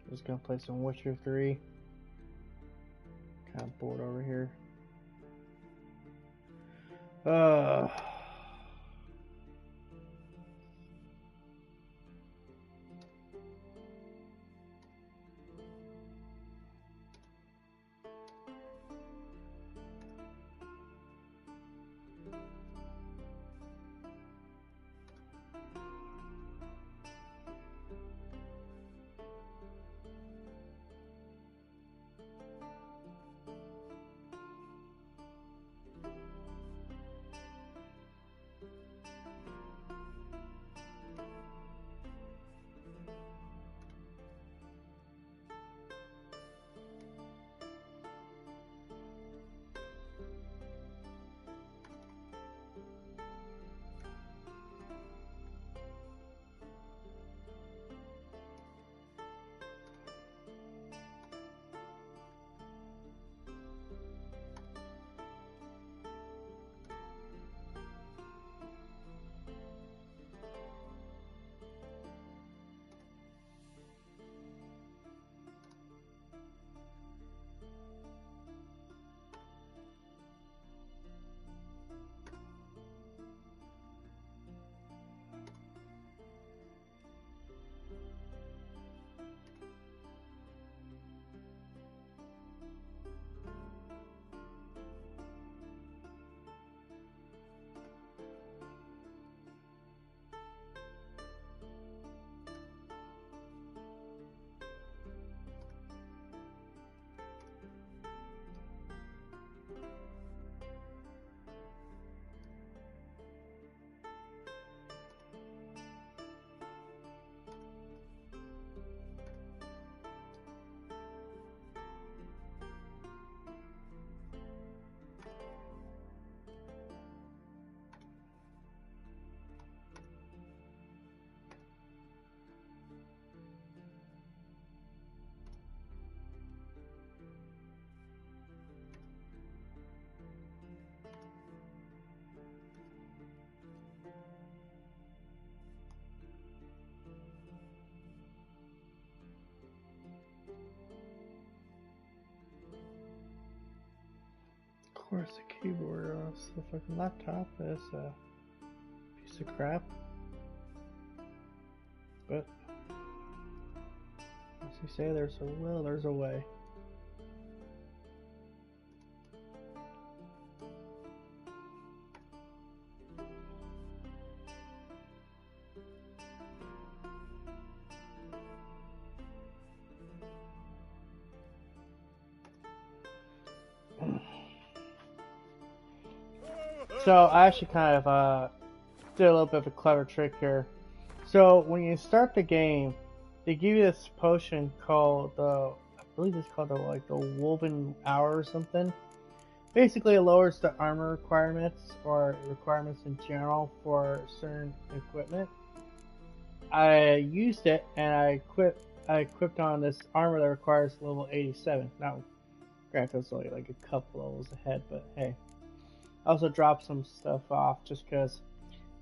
Just gonna play some Witcher 3. Kind of bored over here. Uh, of course, the keyboard on the fucking laptop is a piece of crap. But as you say, there's a will, there's a way. So I actually kind of did a little bit of a clever trick here. So when you start the game, they give you this potion called I believe it's called the Woven Hour or something. Basically, it lowers the armor requirements or requirements in general for certain equipment. I used it and I equipped on this armor that requires level 87. Now, granted, it's only like a couple levels ahead, but hey. I also dropped some stuff off just because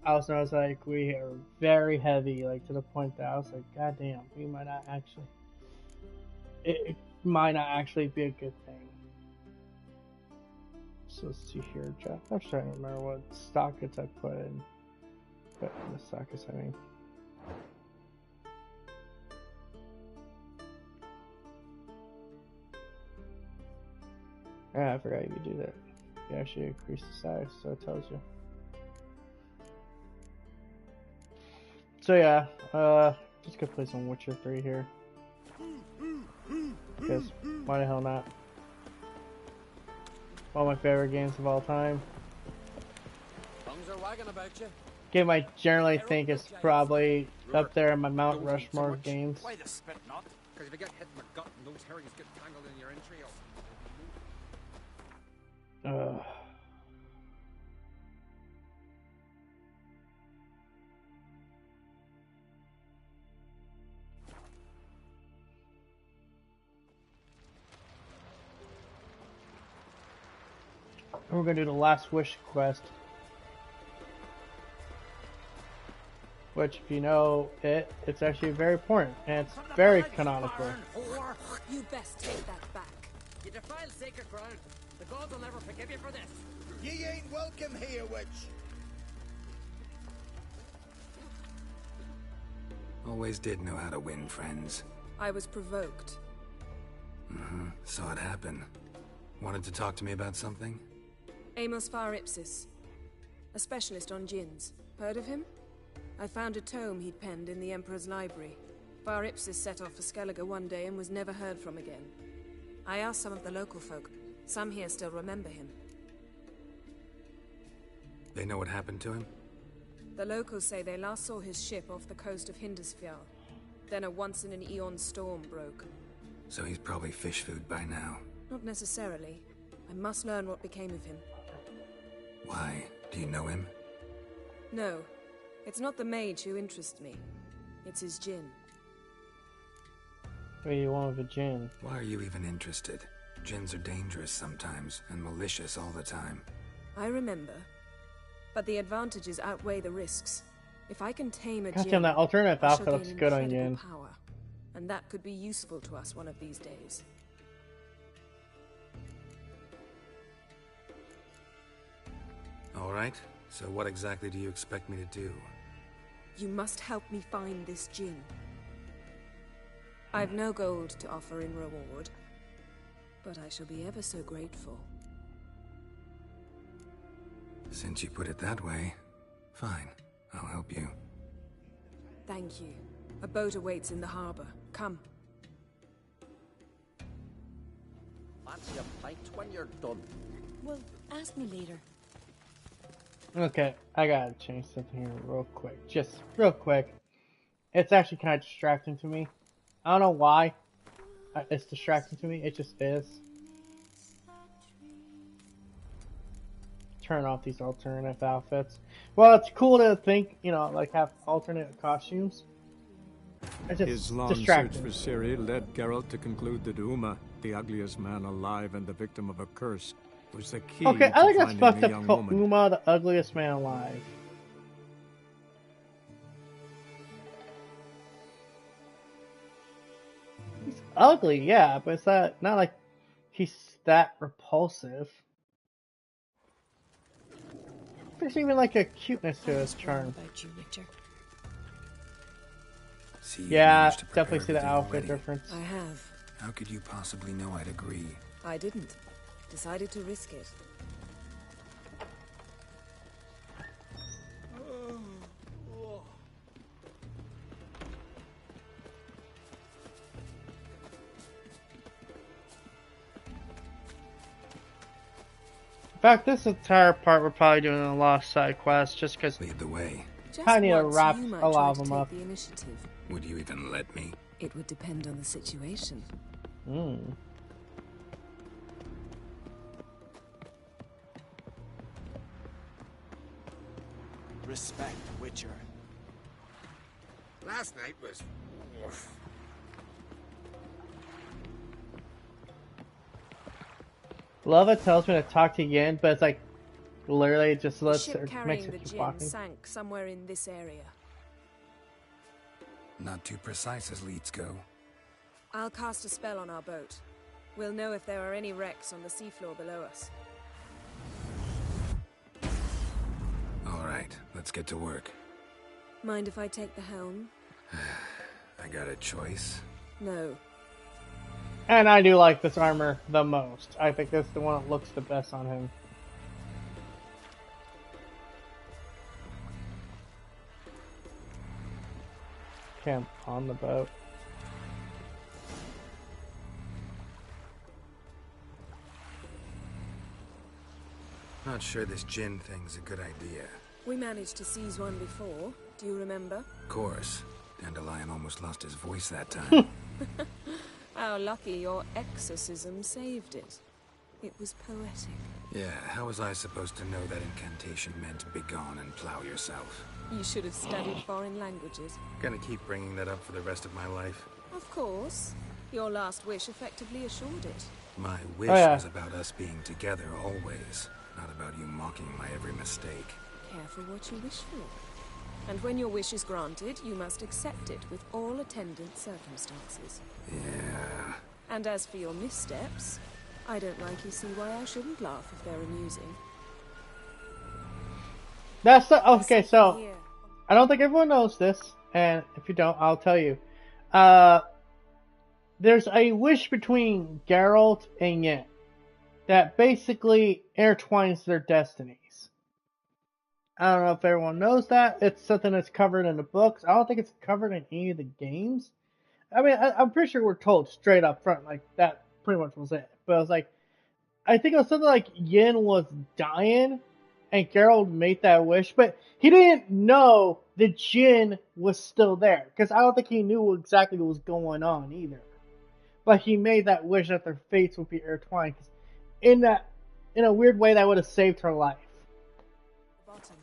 I was like, we are very heavy, like to the point that I was like, God damn, we might not actually. It might not actually be a good thing. So let's see here, Jeff. I'm trying to remember what sockets I put in. Put in the sockets, I mean. Yeah, I forgot you could do that. You actually increase the size, so it tells you. So yeah, just gonna play some Witcher 3 here. Because why the hell not? One of my favorite games of all time. Tongues are wagging about you. Game I generally think is probably up there in my Mount Rushmore games. Why the spit not? Because if you get hit in the gut and those herrings get tangled in your entrails. We're gonna do the Last Wish quest. which if you know it's actually very important, and it's very canonical. You best take that back. You defile sacred ground. The gods will never forgive you for this. Ye ain't welcome here, witch. Always did know how to win friends. I was provoked. Saw it happen. Wanted to talk to me about something? Amos Far Ipsis, a specialist on djinns. Heard of him? I found a tome he'd penned in the Emperor's library. Far Ipsis set off for Skellige one day and was never heard from again. I asked some of the local folk. Some here still remember him. They know what happened to him? The locals say they last saw his ship off the coast of Hindisfjall. Then a once-in-an-eon storm broke. So he's probably fish food by now. Not necessarily. I must learn what became of him. Why? Do you know him? No. It's not the mage who interests me. It's his djinn. What do you want with a djinn? Why are you even interested? Djinns are dangerous sometimes, and malicious all the time. I remember. But the advantages outweigh the risks. If I can tame a Goddamn, djinn, that alternative I shall outfit looks gain good on incredible Yin. power. And that could be useful to us one of these days. Alright, so what exactly do you expect me to do? You must help me find this djinn. I've no gold to offer in reward, but I shall be ever so grateful. Since you put it that way, fine, I'll help you. Thank you. A boat awaits in the harbor. Come. Fancy a pint when you're done. Well, ask me later. Okay, I gotta change something here real quick. Just real quick. It's actually kind of distracting to me. I don't know why it's distracting to me. It just is. Turn off these alternative outfits. Well, it's cool to think, you know, like have alternate costumes. It's just His long search distracting. for Ciri led Geralt to conclude that Uma, the ugliest man alive and the victim of a curse, was the key Okay, to I think that's finding fucked the up. young Call woman. Uma the ugliest man alive. He's ugly, yeah, but it's not like he's that repulsive. There's even like a cuteness to his charm. About you, Victor. See, you Yeah, managed to prepare definitely see the everything outfit already. difference. I have. How could you possibly know I'd agree? I didn't. Decided to risk it. In fact, this entire part we're probably doing a lost side quest just because Lead the way. Just I need to once, wrap you might a lot try of to them take up. the initiative. Would you even let me? It would depend on the situation. Respect, Witcher. Last night was... Lova tells me to talk to Yin, but it's like literally just The lets ship her makes carrying her the keep djinn walking. sank somewhere in this area. Not too precise as leads go. I'll cast a spell on our boat. We'll know if there are any wrecks on the seafloor below us. Alright, let's get to work. Mind if I take the helm? I got a choice. No. And I do like this armor the most. I think this is the one that looks the best on him. Camp on the boat. Not sure this djinn thing's a good idea. We managed to seize one before. Do you remember? Of course. Dandelion almost lost his voice that time. How lucky your exorcism saved it. It was poetic. Yeah, how was I supposed to know that incantation meant begone and plow yourself? You should have studied foreign languages. Gonna keep bringing that up for the rest of my life. Of course. Your last wish effectively assured it. My wish Oh, yeah. was about us being together always, not about you mocking my every mistake. Careful what you wish for. And when your wish is granted, you must accept it with all attendant circumstances. Yeah. And as for your missteps, I don't rightly see why I shouldn't laugh if they're amusing. That's the, okay, so Here. I don't think everyone knows this, and if you don't, I'll tell you. There's a wish between Geralt and Yen that basically intertwines their destinies. I don't know if everyone knows that. It's something that's covered in the books. I don't think it's covered in any of the games. I mean, I'm pretty sure we're told straight up front, like, that pretty much was it. But it was like, I think it was something like Yen was dying, and Geralt made that wish, but he didn't know that Jin was still there, because I don't think he knew exactly what was going on either. But he made that wish that their fates would be intertwined, because in a weird way, that would have saved her life. Bottom.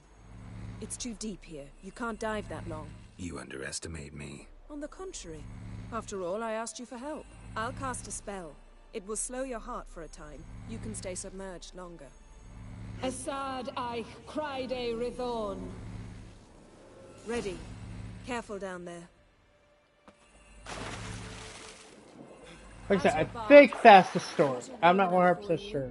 It's too deep here. You can't dive that long. You underestimate me. On the contrary. After all, I asked you for help. I'll cast a spell. It will slow your heart for a time. You can stay submerged longer. Assad Eich Cryde Rithorn. Ready. Careful down there. Like I said, I think that's the story. I'm not 100% sure.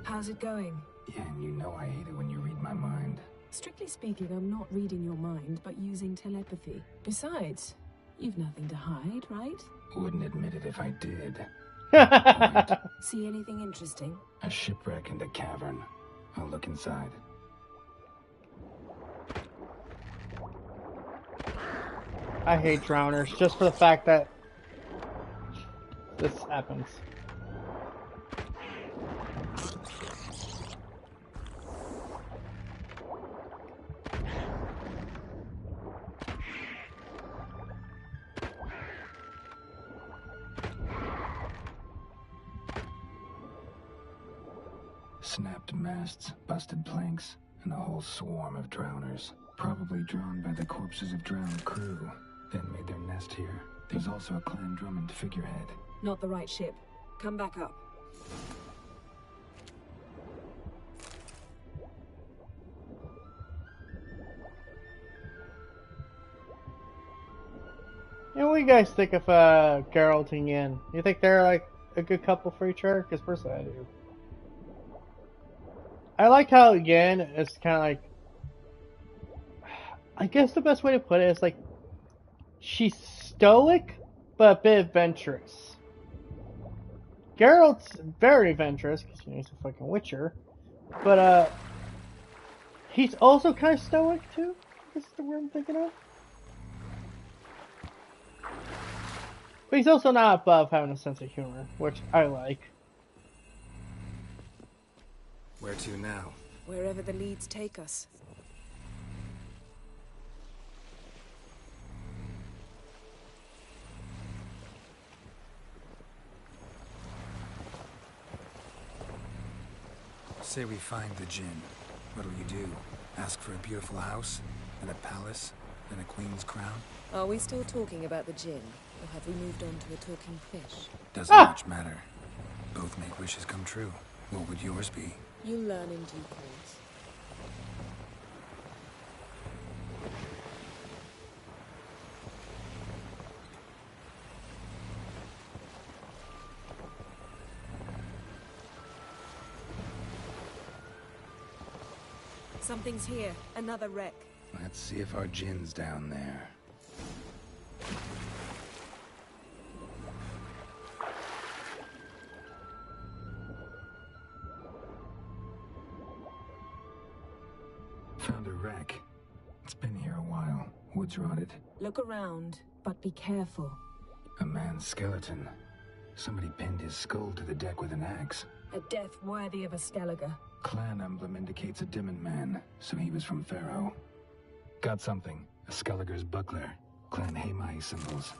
How's it going? Yeah, and you know I hate it when you read my mind. Strictly speaking, I'm not reading your mind, but using telepathy. Besides, you've nothing to hide, right? Wouldn't admit it if I did. See anything interesting? A shipwreck and a cavern. I'll look inside. I hate drowners just for the fact that this happens. Snapped masts, busted planks, and a whole swarm of drowners. Probably drawn by the corpses of drowned crew, then made their nest here. There's also a Clan Drummond figurehead. Not the right ship. Come back up. You know, what do you guys think of Geralt and Yen? You think they're like a good couple for each other? Because personally, I do. I like how Yen is kind of like, I guess the best way to put it is like, she's stoic, but a bit adventurous. Geralt's very adventurous, because he's a fucking witcher. But, he's also kind of stoic, too. This is the word I'm thinking of. But he's also not above having a sense of humor, which I like. Where to now? Wherever the leads take us. Say we find the Jinn. What'll you do? Ask for a beautiful house? And a palace? And a queen's crown? Are we still talking about the Jinn? Or have we moved on to a talking fish? Doesn't much matter. Both make wishes come true. What would yours be? You'll learn in due course. Something's here. Another wreck. Let's see if our Jinn's down there. Found a wreck. It's been here a while. Wood's rotted. Look around, but be careful. A man's skeleton. Somebody pinned his skull to the deck with an axe. A death worthy of a Skellige. Clan emblem indicates a Dimmen man, so he was from Pharaoh. Got something. A Skellige's buckler. Clan Hamai symbols.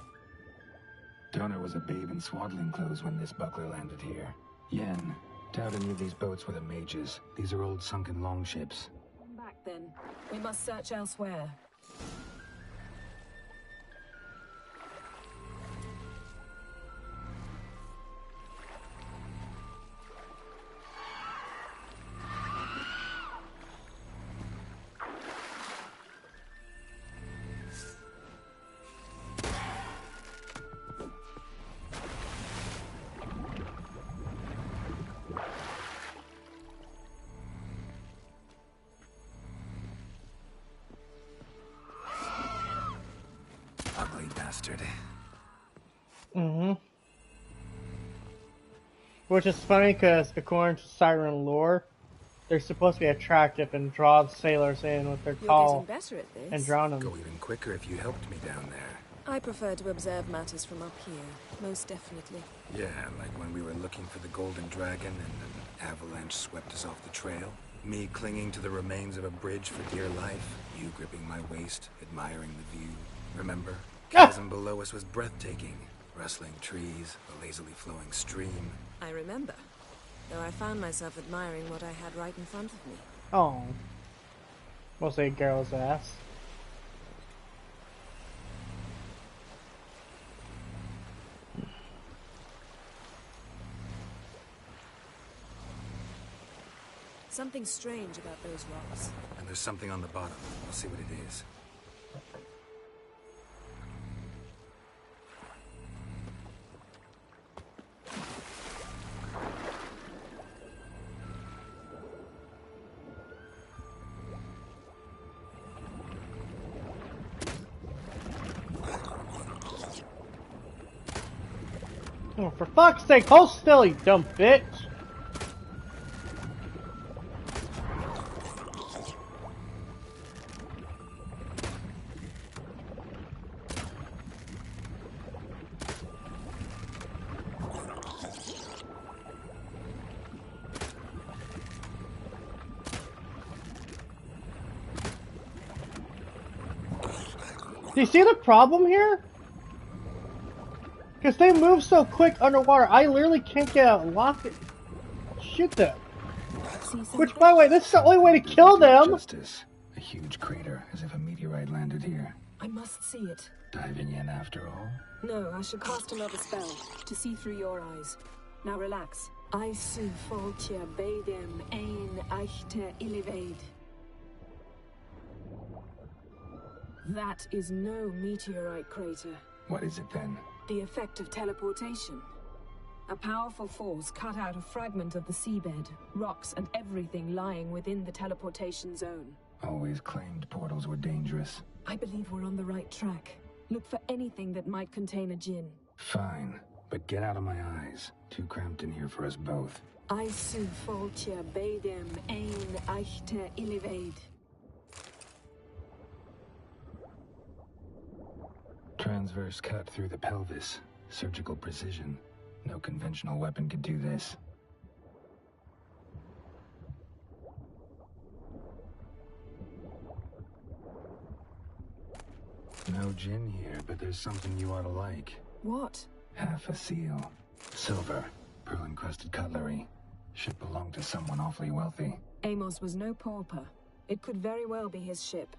Donor was a babe in swaddling clothes when this buckler landed here. Yen, doubt any of these boats were the mages. These are old sunken longships. Come back then. We must search elsewhere. bastard. Mm-hmm. Which is funny because according to Siren lore, they're supposed to be attractive and draw sailors in with their You're call getting better at this. and drown them. Go even quicker if you helped me down there. I prefer to observe matters from up here, most definitely. Yeah, like when we were looking for the Golden Dragon and an avalanche swept us off the trail. Me clinging to the remains of a bridge for dear life. You gripping my waist, admiring the view. Remember? Chasm below us was breathtaking. Rustling trees, a lazily flowing stream. I remember, though I found myself admiring what I had right in front of me. Oh. Mostly a girl's ass. Something strange about those rocks. And there's something on the bottom. I'll see what it is. Oh, for fuck's sake, hold still, you dumb bitch! Do you see the problem here? Because they move so quick underwater, I literally can't get out and lock it. Shoot them. Which, by the way, this is the only way to kill them. Justice. A huge crater, as if a meteorite landed here. I must see it. Diving in after all? No, I should cast another spell to see through your eyes. Now relax. I su foltja beidem ein eichte illiveid. That is no meteorite crater. What is it then? The effect of teleportation. A powerful force cut out a fragment of the seabed, rocks and everything lying within the teleportation zone. Always claimed portals were dangerous. I believe we're on the right track. Look for anything that might contain a djinn. Fine, but get out of my eyes. Too cramped in here for us both. I su foltja beidem ein eichte illiveid. Transverse cut through the pelvis. Surgical precision. No conventional weapon could do this. No gin here, but there's something you ought to like. What? Half a seal. Silver. Pearl-encrusted cutlery. Should belong to someone awfully wealthy. Amos was no pauper. It could very well be his ship.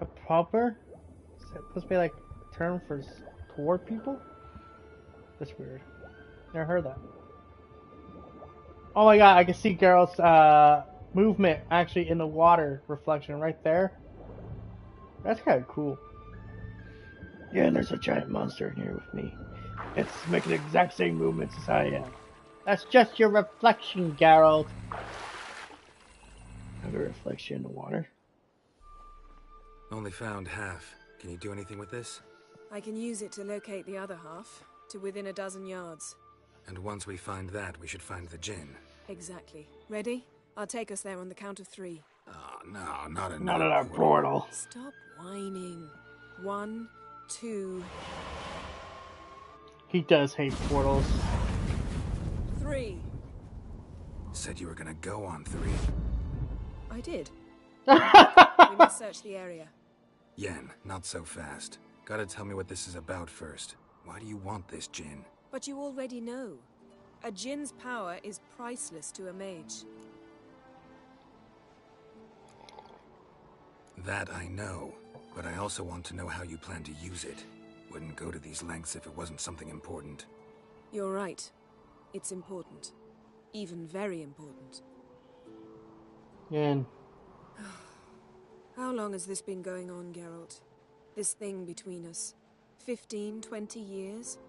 A pauper? Is that supposed to be like a term for poor people? That's weird. Never heard that. Oh my god, I can see Geralt's movement actually in the water reflection right there. That's kind of cool. Yeah, and there's a giant monster in here with me. It's making the exact same movements as I am. That's just your reflection, Geralt. Have a reflection in the water. Only found half. Can you do anything with this? I can use it to locate the other half, to within a dozen yards. And once we find that, we should find the gin. Exactly. Ready? I'll take us there on the count of 3. Oh, no, not enough. Not in our portal. Stop whining. 1, 2... He does hate portals. 3. Said you were gonna go on 3. I did. We must search the area. Yen, not so fast. Gotta tell me what this is about first. Why do you want this gin? But you already know. A djinn's power is priceless to a mage. That I know, but I also want to know how you plan to use it. Wouldn't go to these lengths if it wasn't something important. You're right. It's important. Even very important. Yen. How long has this been going on, Geralt? This thing between us? 15, 20 years?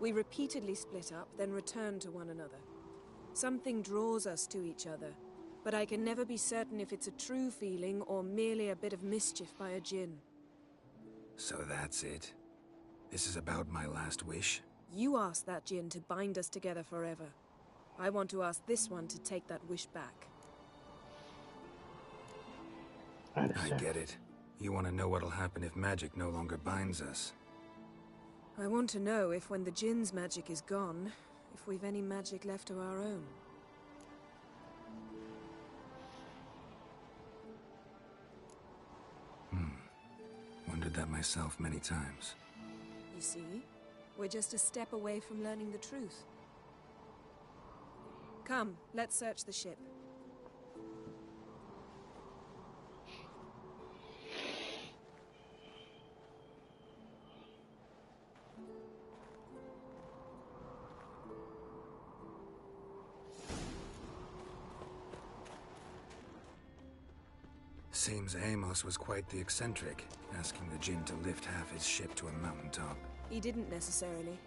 We repeatedly split up, then returned to one another. Something draws us to each other, but I can never be certain if it's a true feeling or merely a bit of mischief by a djinn. So that's it? This is about my last wish? You asked that djinn to bind us together forever. I want to ask this one to take that wish back. I get it. You want to know what'll happen if magic no longer binds us. I want to know if when the djinn's magic is gone, if we've any magic left of our own. Wondered that myself many times. You see? We're just a step away from learning the truth. Come, let's search the ship. Seems Amos was quite the eccentric, asking the djinn to lift half his ship to a mountaintop. He didn't necessarily.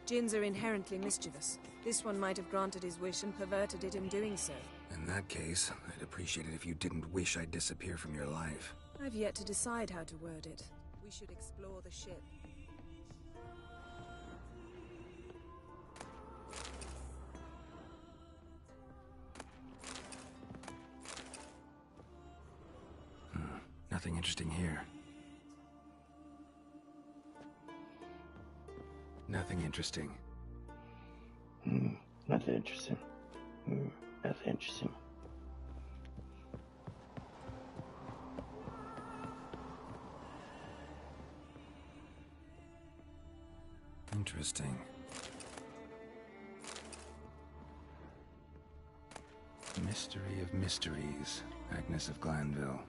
Djinns are inherently mischievous. This one might have granted his wish and perverted it in doing so. In that case, I'd appreciate it if you didn't wish I'd disappear from your life. I've yet to decide how to word it. We should explore the ship. Nothing interesting here. Nothing interesting. Nothing interesting. Nothing interesting. Interesting. Mystery of mysteries, Agnes of Glanville.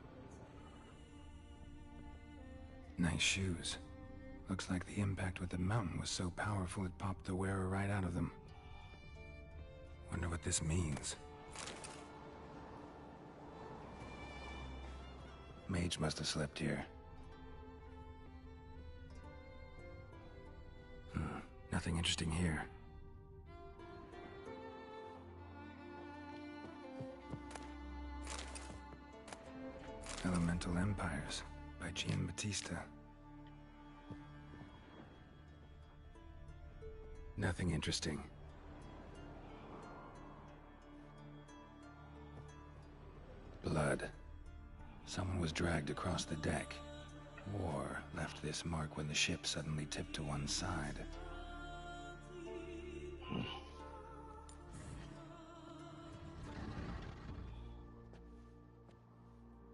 Nice shoes. Looks like the impact with the mountain was so powerful it popped the wearer right out of them. Wonder what this means. Mage must have slept here. Nothing interesting here. Elemental Empires by Giambattista. Nothing interesting. Blood. Someone was dragged across the deck. War left this mark when the ship suddenly tipped to one side.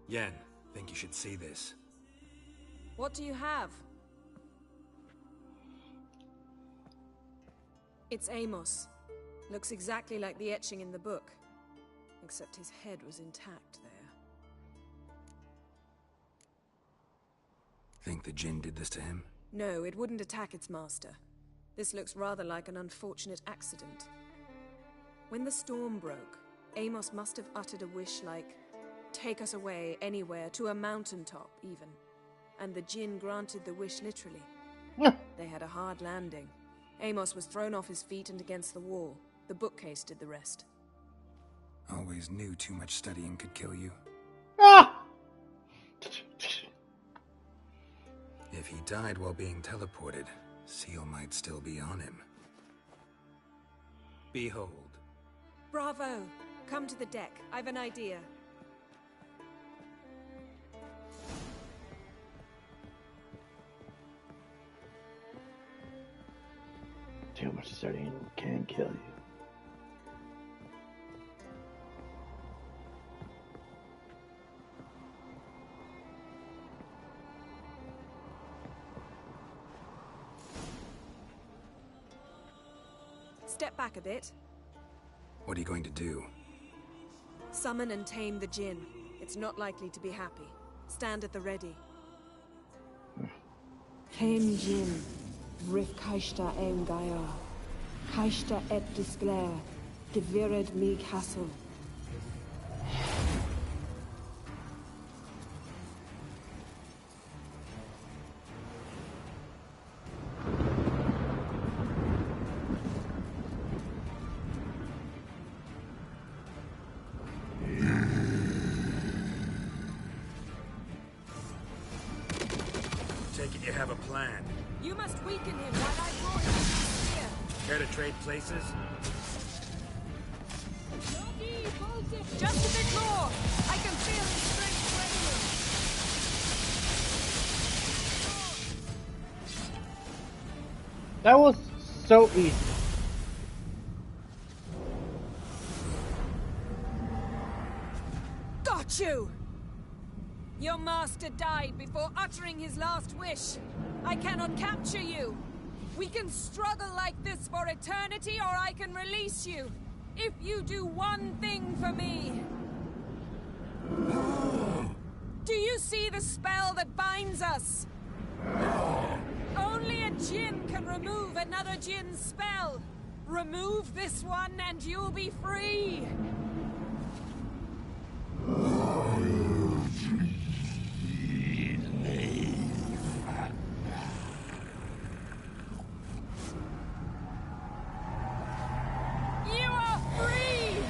Yen, think you should see this. What do you have? It's Amos. Looks exactly like the etching in the book. Except his head was intact there. Think the djinn did this to him? No, it wouldn't attack its master. This looks rather like an unfortunate accident. When the storm broke, Amos must have uttered a wish like, "Take us away, anywhere, to a mountaintop, even." And the djinn granted the wish literally. They had a hard landing. Amos was thrown off his feet and against the wall. The bookcase did the rest. Always knew too much studying could kill you. If he died while being teleported, Seal might still be on him. Behold. Bravo! Come to the deck. I've an idea. Too much studying can kill you. Step back a bit. What are you going to do? Summon and tame the djinn. It's not likely to be happy. Stand at the ready. Tame djinn. Rif kaishta ein gaia. Kaishta et disglair. Devired me castle. You have a plan. You must weaken him while I draw him here. Care to trade places? Just a bit more. I can feel his strength waning. That was so easy. Got you! Your master died before uttering his last wish. I cannot capture you. We can struggle like this for eternity, or I can release you. If you do one thing for me. Do you see the spell that binds us? Only a Jinn can remove another Jinn's spell. Remove this one and you'll be free. You are free!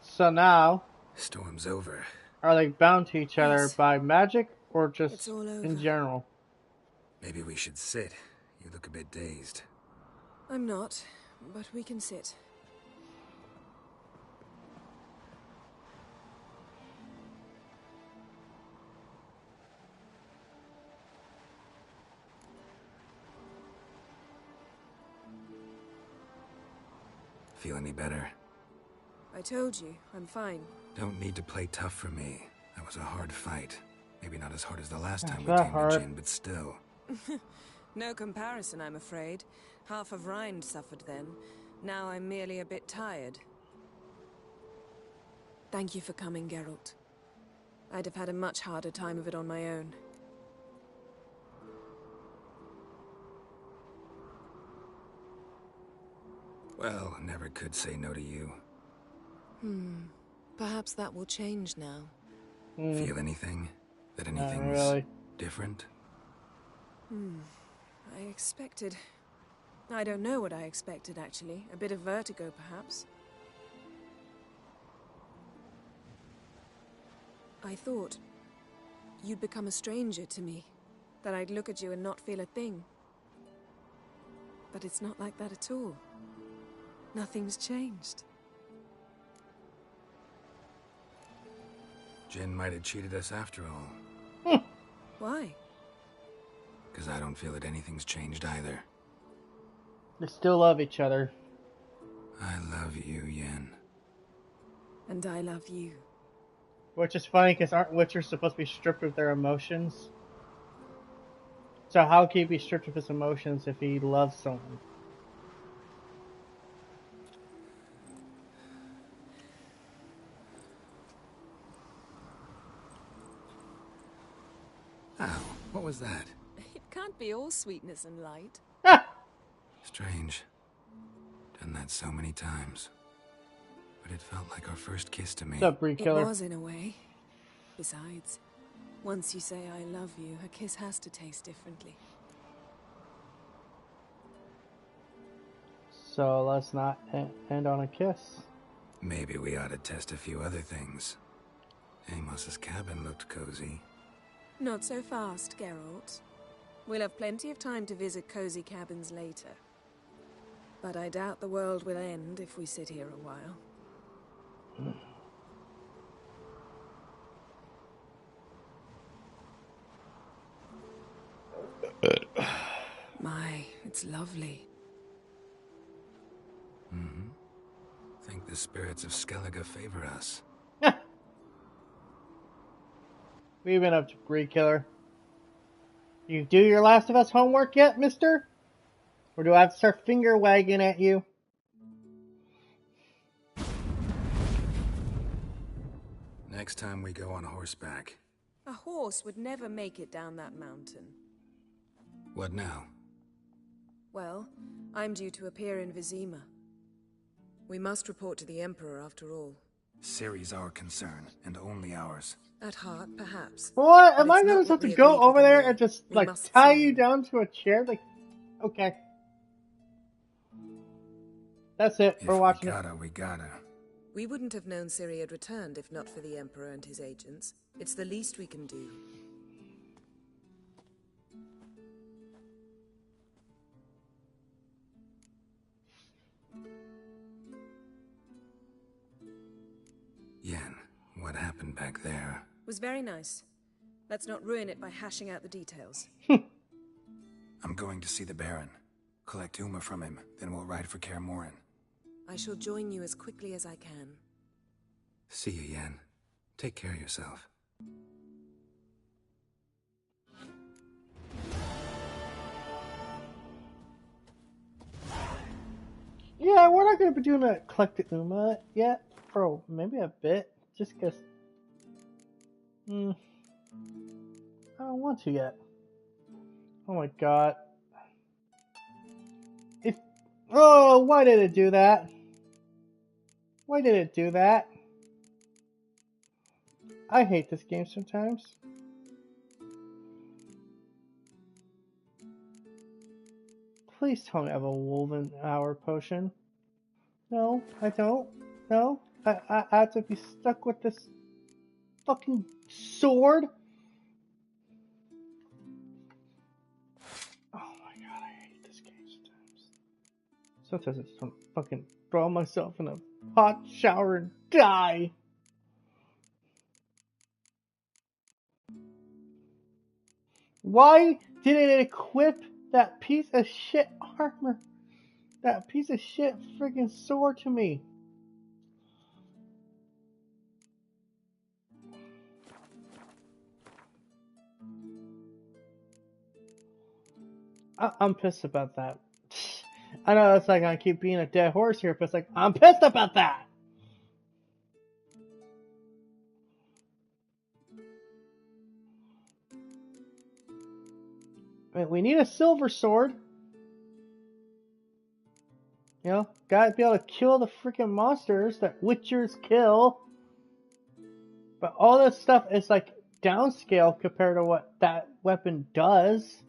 So now, Storm's over. are they bound to each other Yes. by magic or It's just all over. in general? Maybe we should sit. You look a bit dazed. I'm not, but we can sit. Feel any better? I told you, I'm fine. Don't need to play tough for me. That was a hard fight. Maybe not as hard as the last time we Not tamed hard. the Jinn, but still. No comparison, I'm afraid. Half of Rind suffered then. Now I'm merely a bit tired. Thank you for coming, Geralt. I'd have had a much harder time of it on my own. Well, never could say no to you. Perhaps that will change now. Feel anything? That Not anything's really. different? I expected... I don't know what I expected, actually. A bit of vertigo, perhaps. I thought you'd become a stranger to me. That I'd look at you and not feel a thing. But it's not like that at all. Nothing's changed. Jinn might have cheated us after all. Why? Because I don't feel that anything's changed either. They still love each other. I love you, Yen. And I love you. Which is funny because aren't Witchers supposed to be stripped of their emotions? So how can he be stripped of his emotions if he loves someone? Ow, what was that? It can't be all sweetness and light. Strange. Done that so many times. But it felt like our first kiss to me. What's up, Bree It Killer? was in a way. Besides, once you say I love you, a kiss has to taste differently. So let's not end on a kiss. Maybe we ought to test a few other things. Amos's cabin looked cozy. Not so fast, Geralt. We'll have plenty of time to visit cozy cabins later. But I doubt the world will end if we sit here a while. My, it's lovely. Think the spirits of Skellige favor us. We've been up to Bree Killer. You do your Last of Us homework yet, mister? Or do I have to start finger wagging at you? Next time we go on horseback. A horse would never make it down that mountain. What now? Well, I'm due to appear in Vizima. We must report to the Emperor after all. Ciri's our concern, and only ours. At heart, perhaps. What? But Am I it's gonna not just have what to we go agreed over with there him. and just, We like, must tie see you him. down to a chair? Like, okay. That's it. If We're watching we it. gotta, we gotta. We wouldn't have known Ciri had returned if not for the Emperor and his agents. It's the least we can do. Yen, what happened back there? Was very nice. Let's not ruin it by hashing out the details. I'm going to see the Baron. Collect Uma from him, then we'll ride for Kaer Morhen. I shall join you as quickly as I can. See you, Yen. Take care of yourself. Yeah, we're not gonna be doing a collected Uma yet for maybe a bit, just because. I don't want to yet. Oh my god. Oh, why did it do that? Why did it do that? I hate this game sometimes. Please tell me I have a woven hour potion. No, I don't. No, I have to be stuck with this fucking sword. Oh my god, I hate this game sometimes. Sometimes I just want to fucking throw myself in a hot shower and die. Why didn't it equip that piece of shit armor? That piece of shit friggin' sword to me. I'm pissed about that. I know it's like I keep being a dead horse here, but it's like, I'm pissed about that! We need a silver sword. You know, gotta be able to kill the freaking monsters that Witchers kill. But all this stuff is like downscale compared to what that weapon does.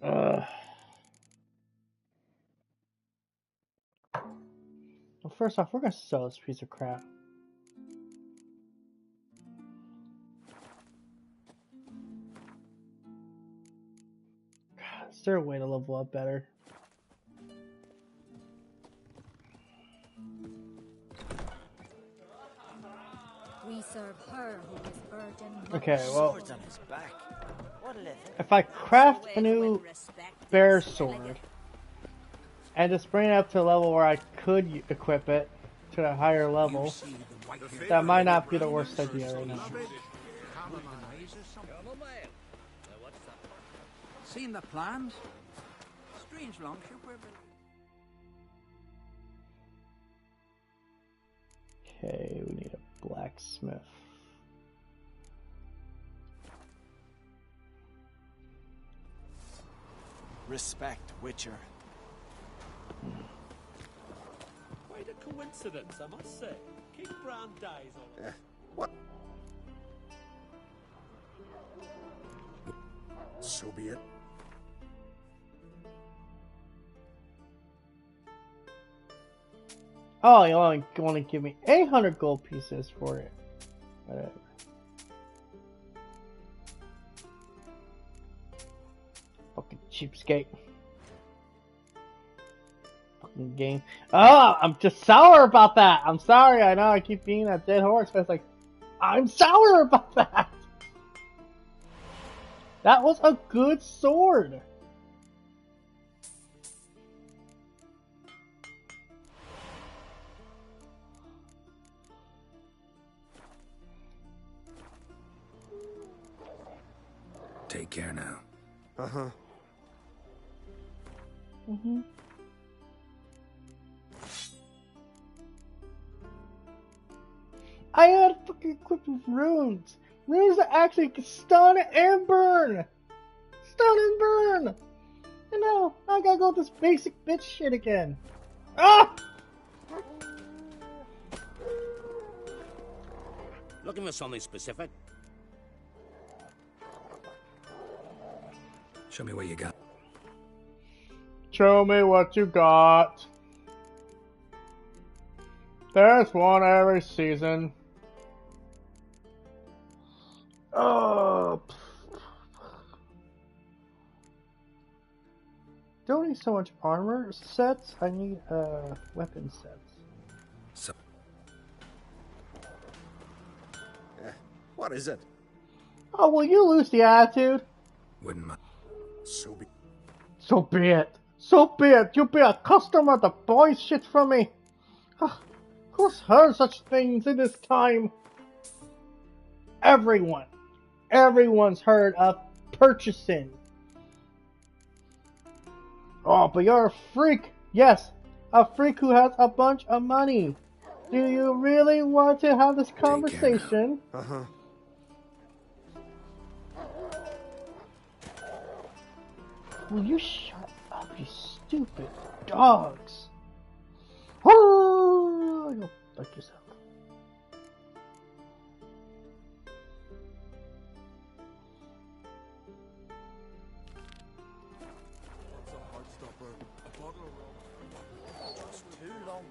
Ugh. Well, first off, we're gonna sell this piece of crap. God, is there a way to level up better? We serve her who is burdened. Okay, well, Swords on his back. What'll it do? if I craft a new bear sword and just bring it up to a level where I could equip it to a higher level, that might not be the worst idea right now. Seen the plans? Strange longship we're building. Okay, we need a blacksmith. Respect, Witcher. Quite a coincidence, I must say. King Bran dies on it. What? So be it. Oh, you only want to give me 800 gold pieces for it. Whatever. Fucking cheapskate. Fucking game. Oh, I'm just sour about that. I'm sorry. I know I keep being a dead horse, but it's like, I'm sour about that. That was a good sword. Take care now. Uh-huh. Mm-hmm. I had fucking equipped with runes. Runes that actually can stun and burn. Stun and burn. And now I gotta go with this basic bitch shit again. Ah! Looking for something specific? Show me what you got. Show me what you got. There's one every season. Oh. Don't need so much armor sets. I need weapon sets. So, What is it? Oh, will you lose the attitude? wouldn't mind. So be. So be it. So be it. You be a customer that buys shit from me. Who's heard such things in this time? Everyone. Everyone's heard of purchasing. Oh, but you're a freak. Yes, a freak who has a bunch of money. Do you really want to have this conversation? Uh-huh. Will you shut up, you stupid dogs? Oh, go fuck yourself.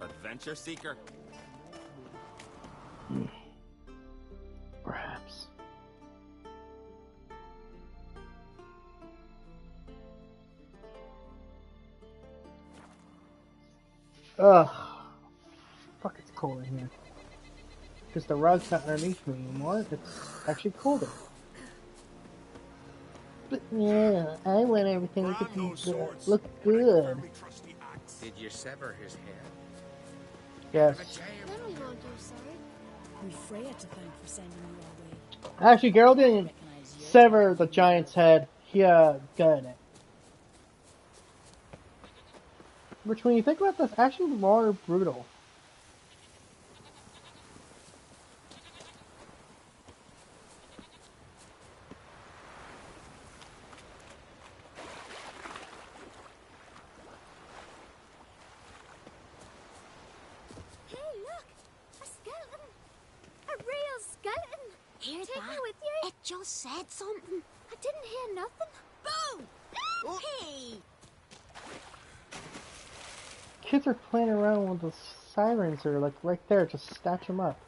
Adventure seeker. Perhaps. Ugh. Fuck, it's cold in here. Because the rug's not underneath me anymore, it's actually colder. But yeah, I want everything to be look good. Did you sever his head? Yes. Then we won't do sorry. We've Freya to thank for sending you our way. Actually, Geralt didn't sever the giant's head. He gutted it. Which, when you think about this, actually more brutal. Hey, look! A skeleton! A real skeleton! Hear Take that? me with you! It just said something. I didn't hear nothing. Boom! Hey! Kids are playing around with the sirens that are like right there, just snatch them up.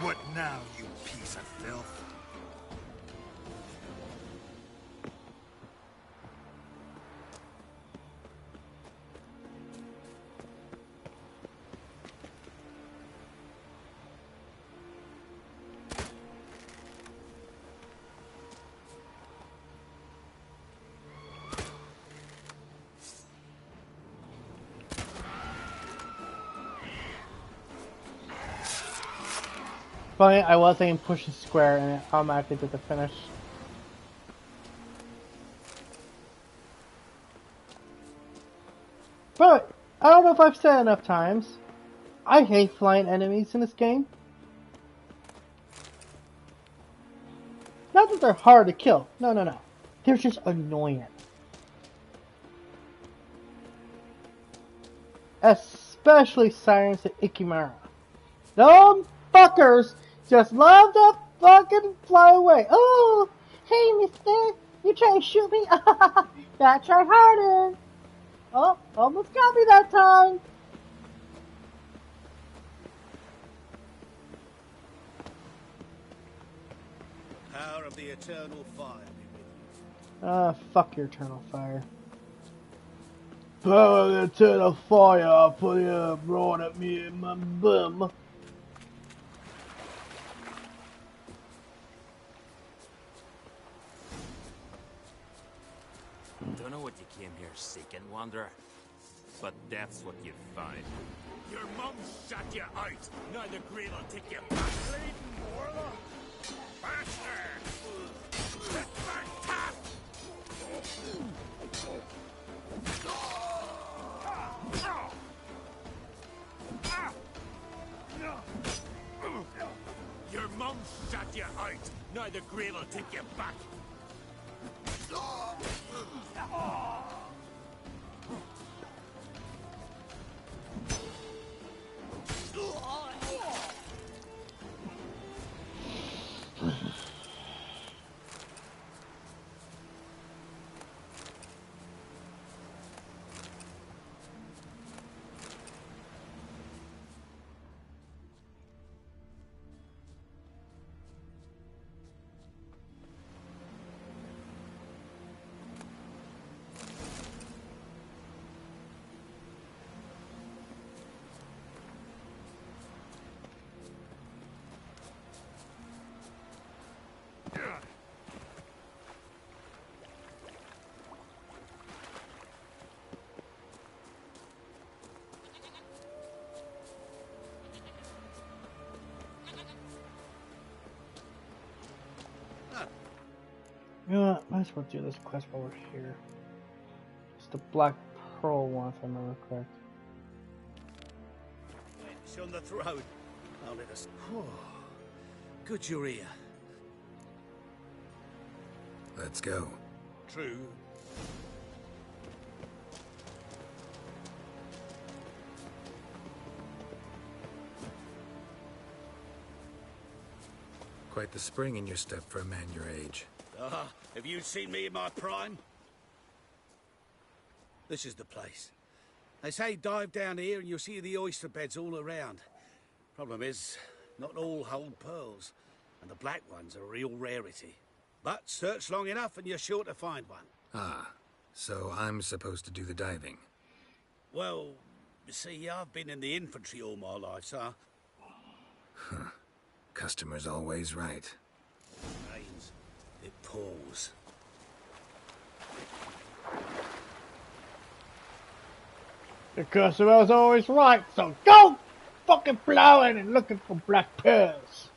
What now, you piece of filth? Funny, I was aiming pushing square and it automatically did the finish. But, I don't know if I've said enough times, I hate flying enemies in this game. Not that they're hard to kill, no. They're just annoying. Especially Sirens and Ikimara. Them fuckers just love to fucking fly away. Oh, hey mister, you trying to shoot me? Gotta try harder. Oh, almost got me that time. Power of the eternal fire be with you. Fuck your eternal fire. Power of the eternal fire, put it right at me in my bum. Don't know what you came here seeking, Wanderer, but that's what you find. Your mum shut you out. Now the grave will take you back. Bleeding Morla. Bastard! Sit back, tap! Your mum shut shut you out. Now the grave will take you back. You know what? Might as well do this quest while we're here. It's the Black Pearl one, if I remember correct. It's on the throat. Now let us. Oh, good you're here. Let's go. True. Quite the spring in your step for a man your age. Have you seen me in my prime? This is the place. They say dive down here and you'll see the oyster beds all around. Problem is, not all hold pearls, and the black ones are a real rarity. But search long enough and you're sure to find one. Ah, so I'm supposed to do the diving. Well, you see, I've been in the infantry all my life, so... Huh. Customer's always right. Rains. It pours. The customer's always right, so go fucking plowing and looking for black pearls.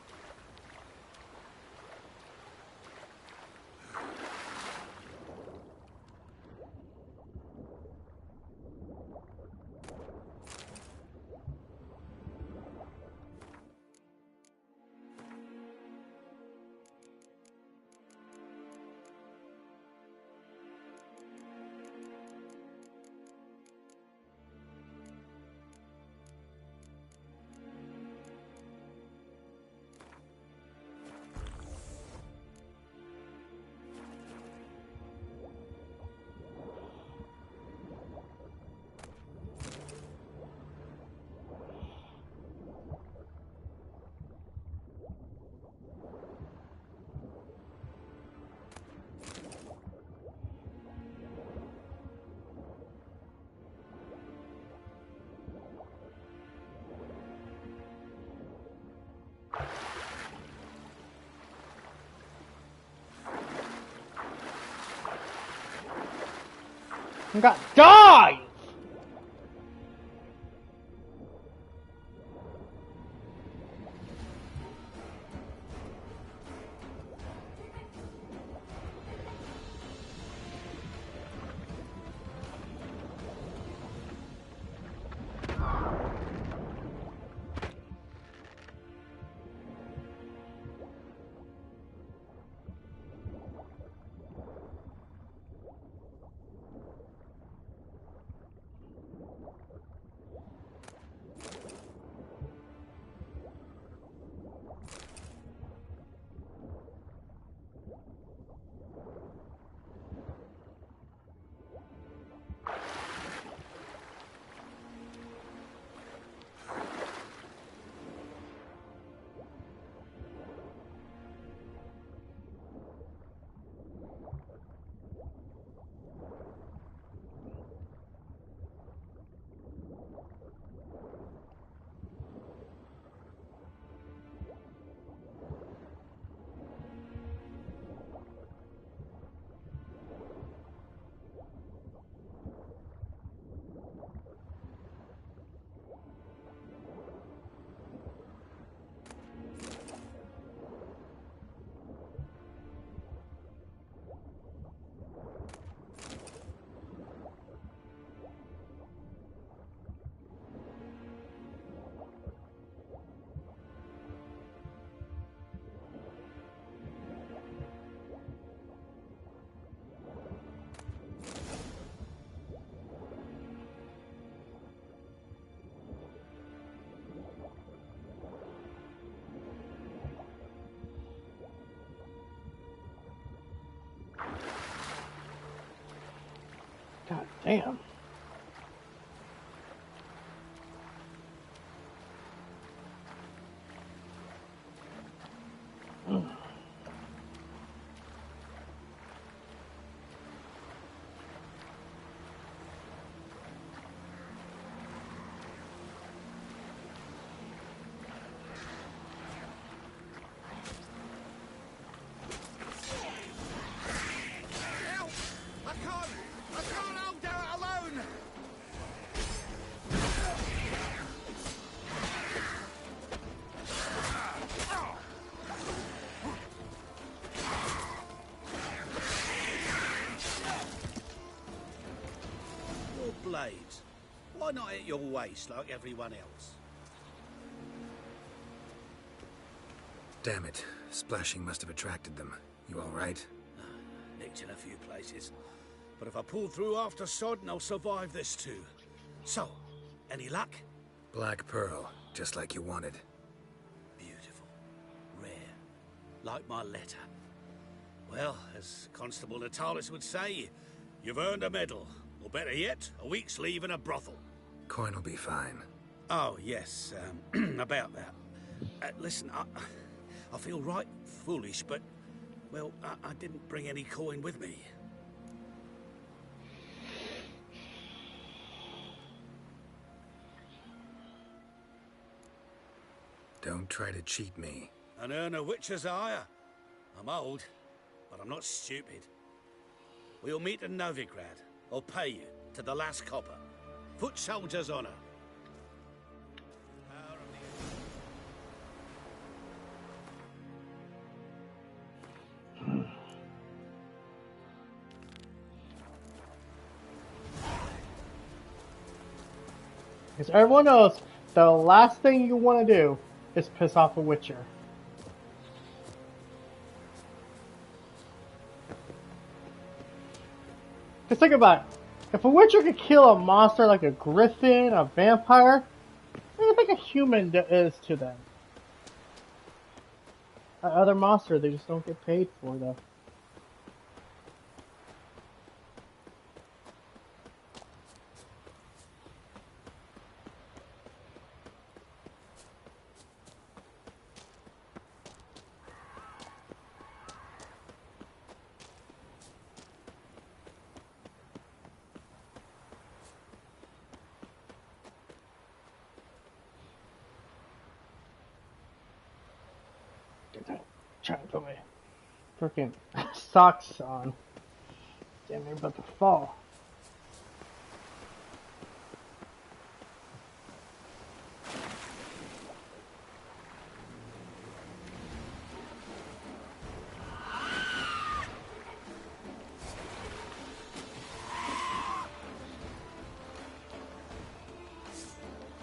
I got dive! God damn. I can't hold out alone! Your blades. Why not at your waist like everyone else? Damn it. Splashing must have attracted them. You alright? Nicked in a few places. But if I pull through after Sodden, I'll survive this too. So, any luck? Black Pearl, just like you wanted. Beautiful. Rare. Like my letter. Well, as Constable Natalis would say, you've earned a medal. Or better yet, a week's leave in a brothel. Coin will be fine. Oh, yes, about that. Listen, I feel right foolish, but, well, I didn't bring any coin with me. Don't try to cheat me. And earn a witcher's hire. I'm old, but I'm not stupid. We'll meet in Novigrad. I'll pay you to the last copper. Foot soldier's honor. Because everyone knows the last thing you want to do is piss off a Witcher. Just think about it. If a Witcher could kill a monster like a griffin, a vampire, what do you think a human is to them? Other monster they just don't get paid for, though. Trying to put my freaking socks on. Damn, they're about to fall.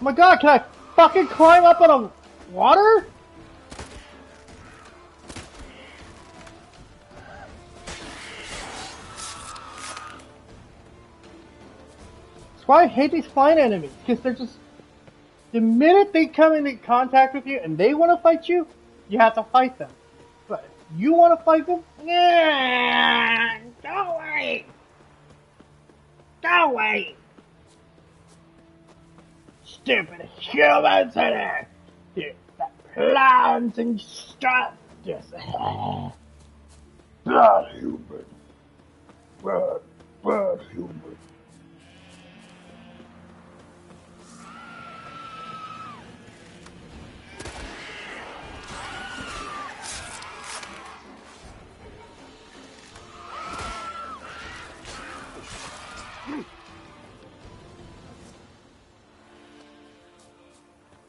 Oh my god, can I fucking climb up on the water? That's why I hate these flying enemies, because they're just... The minute they come into contact with you and they want to fight you, you have to fight them. But if you want to fight them, yeah, go away! Go away! Stupid humans in there! Dude, that plans and stuff! Just... Bad human. Bad human.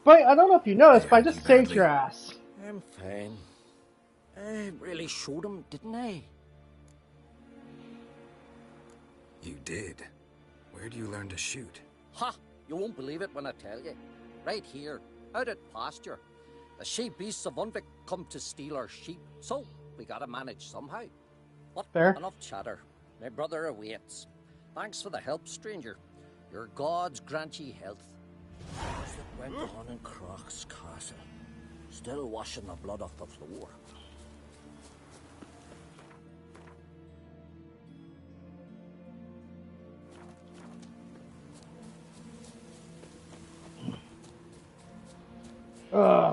But I don't know if you noticed, but I just saved your ass. I'm fine. I really showed him, didn't I? You did. Where do you learn to shoot? Ha! You won't believe it when I tell you. Right here, out at pasture. The sheep beasts of Unvik come to steal our sheep, so we gotta manage somehow. But Fair. Enough chatter. My brother awaits. Thanks for the help, stranger. Your gods grant ye health. What went on in Croc's castle? Still washing the blood off the floor.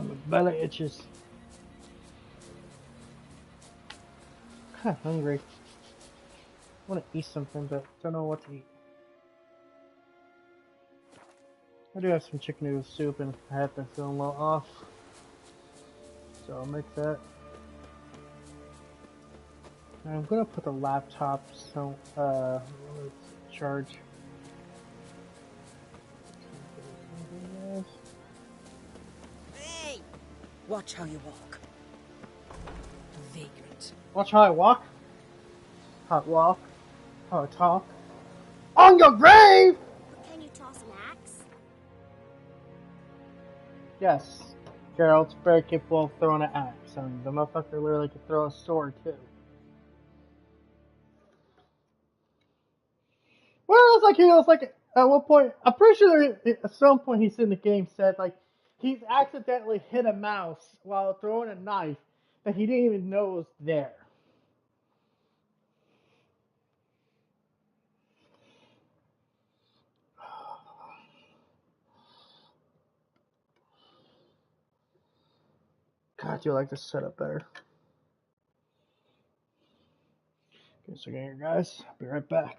My belly itches. Kinda hungry. I want to eat something, but don't know what to eat. I do have some chicken noodle soup, and I have been feeling a little off, so I'll make that. And I'm gonna put the laptop so let's charge. Hey! Watch how you walk. Vagrant. Watch how I walk. How I walk. How I talk. On your grave! Can you toss an axe? Yes. Geralt's very capable of throwing an axe. I mean, the motherfucker literally could throw a sword too. Well, it's like he was like at one point. I'm pretty sure at some point he's in the game said like he's accidentally hit a mouse while throwing a knife that he didn't even know was there. God, I do like this setup better. Okay, so here, guys. I'll be right back.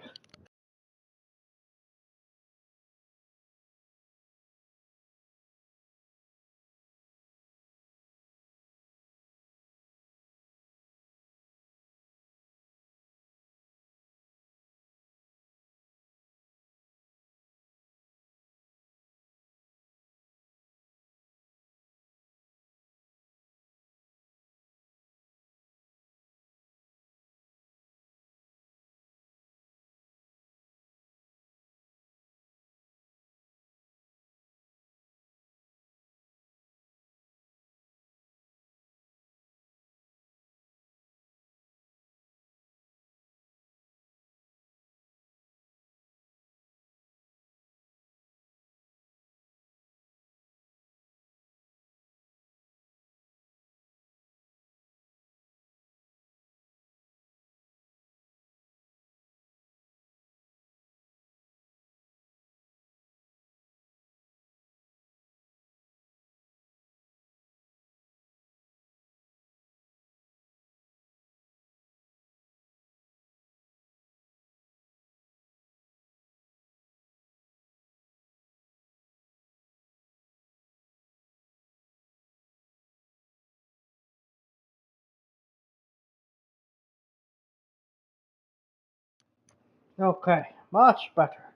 Okay, much better.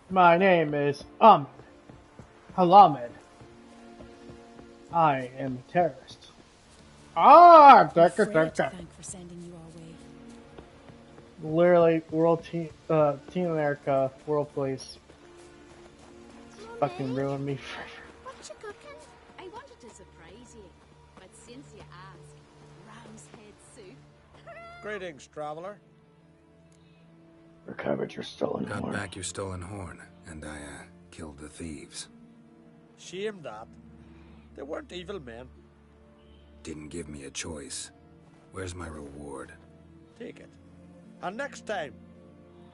My name is Halamed. I am a terrorist. Afraid to thank for sending you our way. Literally, Team America, World Police. Fucking ruined me forever. What you cooking? I wanted to surprise you, but since you asked, ram's head soup. Greetings, traveler. Recovered your stolen Got horn. back your stolen horn, and I, killed the thieves. Shame that. They weren't evil men. Didn't give me a choice. Where's my reward? Take it. And next time,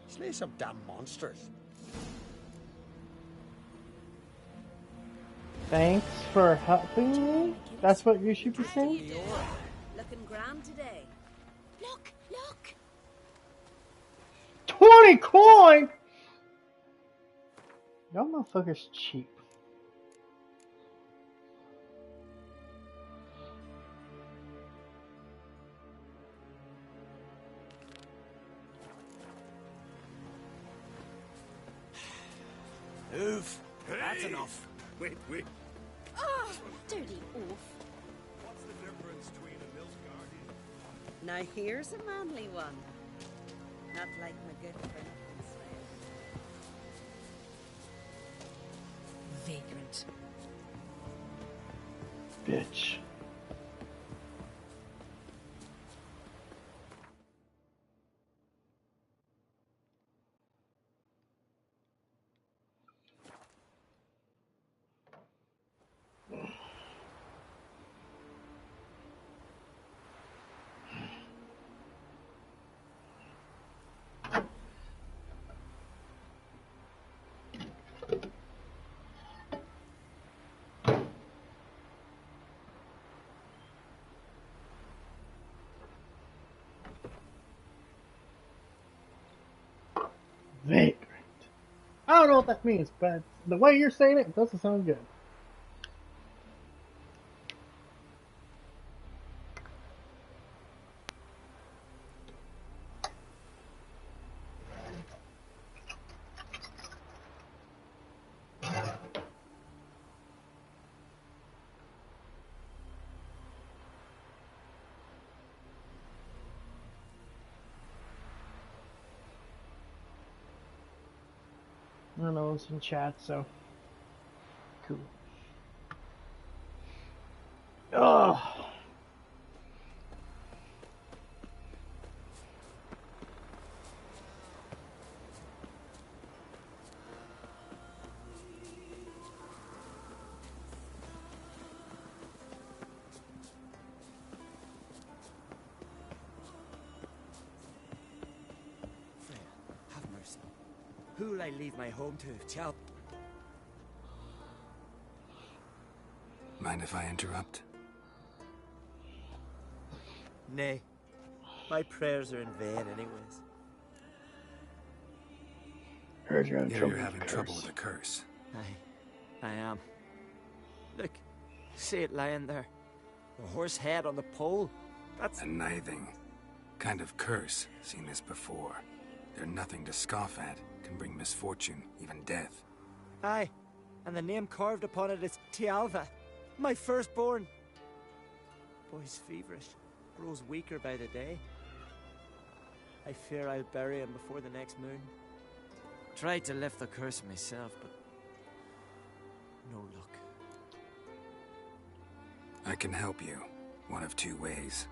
slay some damn monsters. Thanks for helping me? That's what you should be saying? Looking grand today. Look, look! 20 coin! Y'all motherfuckers cheap. Oof. That's enough. Wait. Oh, dirty oaf. What's the difference between a Nilfgaardian? Now here's a manly one. Not like my good friend. Vagrant. Bitch. Vagrant. I don't know what that means, but the way you're saying it doesn't sound good. I don't know, it's in chat, so cool. Ugh. Have mercy. Who'll I leave my home to? Tell. Mind if I interrupt? Nay. My prayers are in vain, anyways. Heard you're having trouble with the curse. I am. Look, see it lying there. A horse head on the pole. That's a nithing kind of curse. Seen this before. They're nothing to scoff at. Can bring misfortune, even death. Aye, and the name carved upon it is Tialva, my firstborn. Boy's feverish, grows weaker by the day. I fear I'll bury him before the next moon. Tried to lift the curse myself, but no luck. I can help you, one of two ways.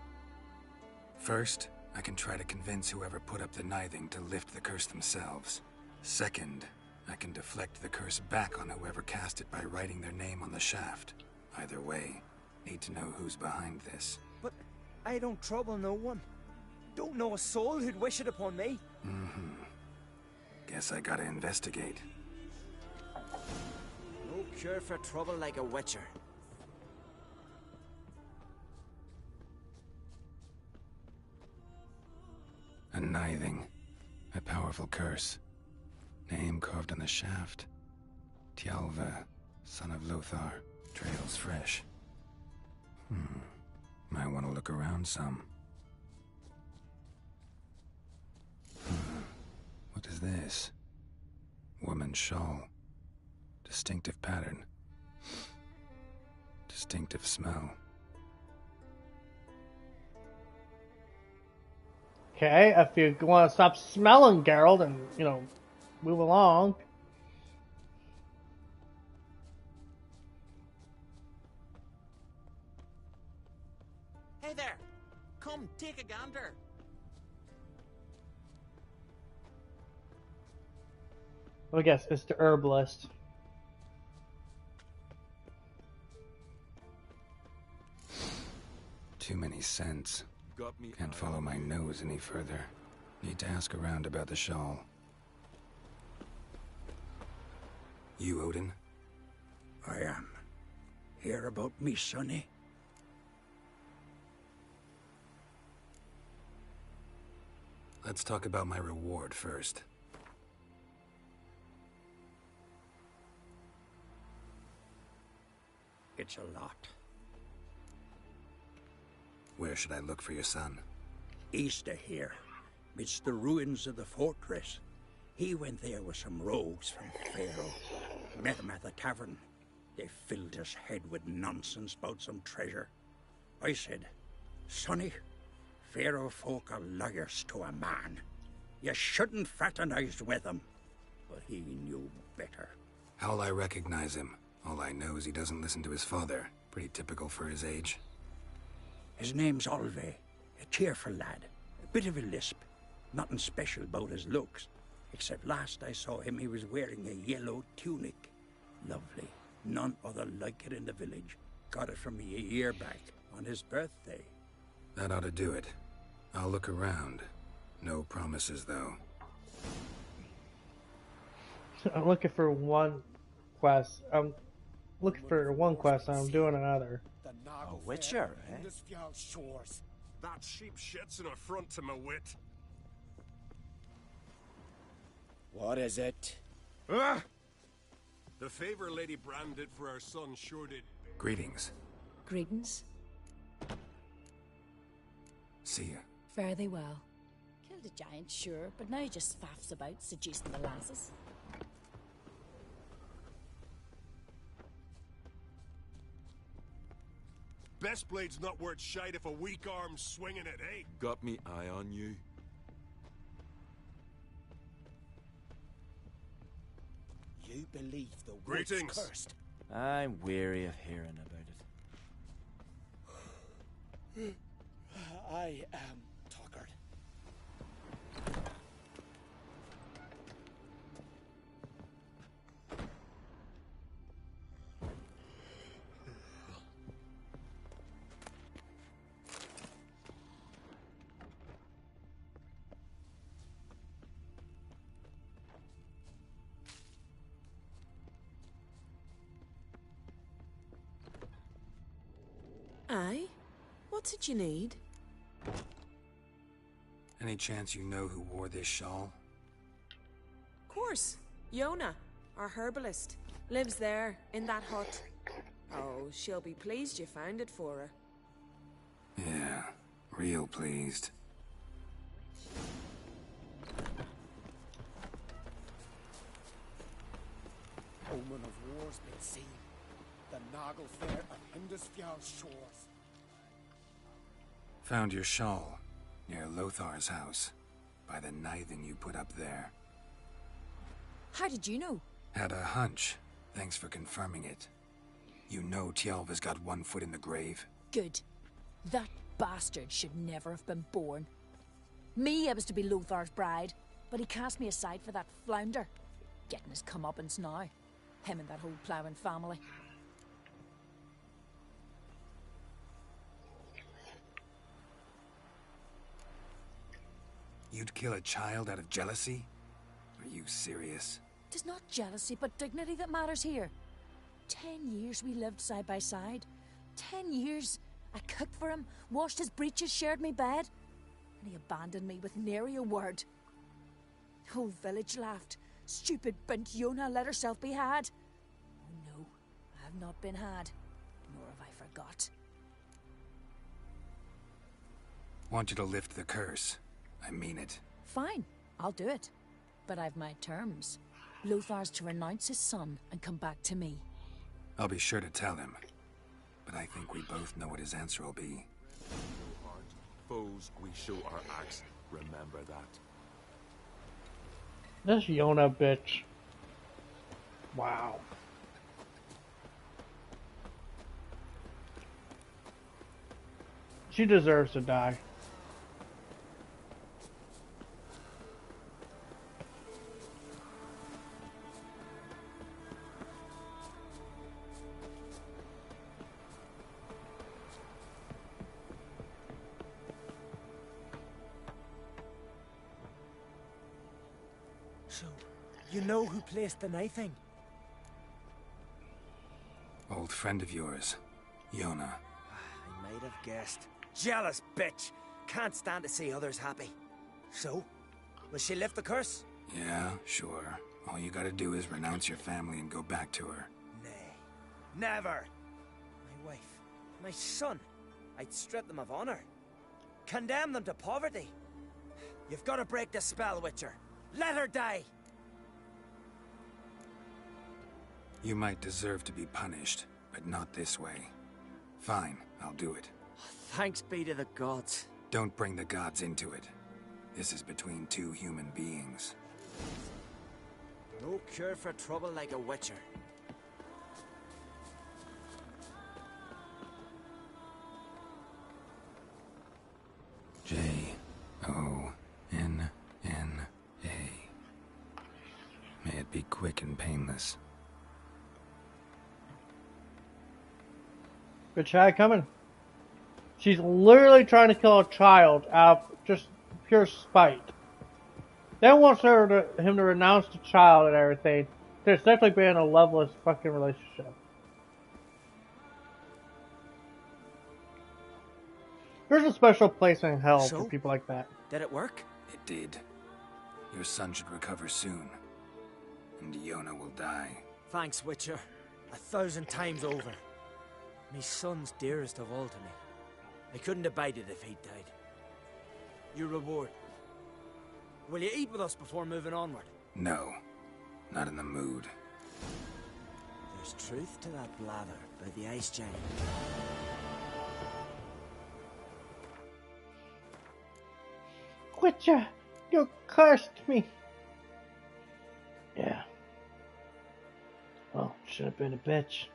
First, I can try to convince whoever put up the nithing to lift the curse themselves. Second, I can deflect the curse back on whoever cast it by writing their name on the shaft. Either way, need to know who's behind this. But I don't trouble no one. Don't know a soul who'd wish it upon me. Guess I gotta investigate. No cure for trouble like a witcher. A nithing. A powerful curse. Name carved on the shaft. Tialva, son of Lothar. Trails fresh. Might want to look around some. What is this? Woman's shawl. Distinctive pattern. Distinctive smell. Okay, if you want to stop smelling, Geralt, and, move along. Hey there! Come, take a gander! I guess it's the herbalist. Too many scents. Can't follow my nose any further. Need to ask around about the shawl. You, Odin? I am. Hear about me, sonny? Let's talk about my reward first. It's a lot. Where should I look for your son? East of here, midst the ruins of the fortress. He went there with some rogues from Pharaoh. Met him at the tavern. They filled his head with nonsense about some treasure. I said, Sonny, Pharaoh folk are liars to a man. You shouldn't fraternize with them. But he knew better. How'll I recognize him? All I know is he doesn't listen to his father. Pretty typical for his age. His name's Olve, a cheerful lad. A bit of a lisp. Nothing special about his looks. Except last I saw him, he was wearing a yellow tunic. Lovely. None other like it in the village. Got it from me a year back, on his birthday. That ought to do it. I'll look around. No promises, though. I'm looking for one quest. I'm looking for one quest, and I'm doing another. A witcher, eh? That sheep shit's an affront to my wit. What is it? Ah! The favor Lady Brand did for our son sure did. Greetings. Greetings. See ya. Fare thee well. Killed a giant, sure, but now he just faffs about, seducing the lasses. Best blade's not worth shite if a weak arm's swinging it, eh? Got me eye on you. You believe the Greetings. wolf's cursed? I'm weary of hearing about it. I am tuckered. Aye? What's it you need? Any chance you know who wore this shawl? Course. Yona, our herbalist. Lives there, in that hut. Oh, she'll be pleased you found it for her. Yeah, real pleased. Omen of war's been seen. The Noggle Fair on Hindusfjall shores. Found your shawl near Lothar's house, by the knithing you put up there. How did you know? Had a hunch. Thanks for confirming it. You know Tjalva's got one foot in the grave. Good. That bastard should never have been born. Me, I was to be Lothar's bride, but he cast me aside for that flounder. Getting his comeuppance now. Him and that whole ploughing family. You'd kill a child out of jealousy? Are you serious? 'Tis not jealousy, but dignity that matters here. 10 years we lived side by side. 10 years. I cooked for him, washed his breeches, shared me bed. And he abandoned me with nary a word. The whole village laughed. Stupid bint Yona let herself be had. Oh no, I have not been had. Nor have I forgot. Want you to lift the curse. I mean it. Fine, I'll do it. But I've my terms. Lothar's to renounce his son and come back to me. I'll be sure to tell him. But I think we both know what his answer will be. Foes, we show our axe. Remember that. This Yona bitch. Wow. She deserves to die. So, you know who placed the knifing? Old friend of yours, Yona. I might have guessed. Jealous bitch! Can't stand to see others happy. So, will she lift the curse? Yeah, sure. All you gotta do is renounce your family and go back to her. Nay, never! My wife, my son, I'd strip them of honor. Condemn them to poverty. You've got to break the spell, Witcher. Let her die! You might deserve to be punished, but not this way. Fine, I'll do it. Thanks be to the gods. Don't bring the gods into it. This is between two human beings. No cure for trouble like a Witcher. J-O-N-N-A. May it be quick and painless. Good Chad coming. She's literally trying to kill a child out of just pure spite. Then wants him to renounce the child and everything. There's definitely been a loveless fucking relationship. There's a special place in hell for people like that. Did it work? It did. Your son should recover soon. and Yona will die. Thanks, Witcher. 1,000 times over. Me son's dearest of all to me. I couldn't abide it if he'd died. Your reward. Will you eat with us before moving onward? No, not in the mood. There's truth to that blather by the Ice Giant. Witcher, you cursed me. Yeah. Well, should have been a bitch.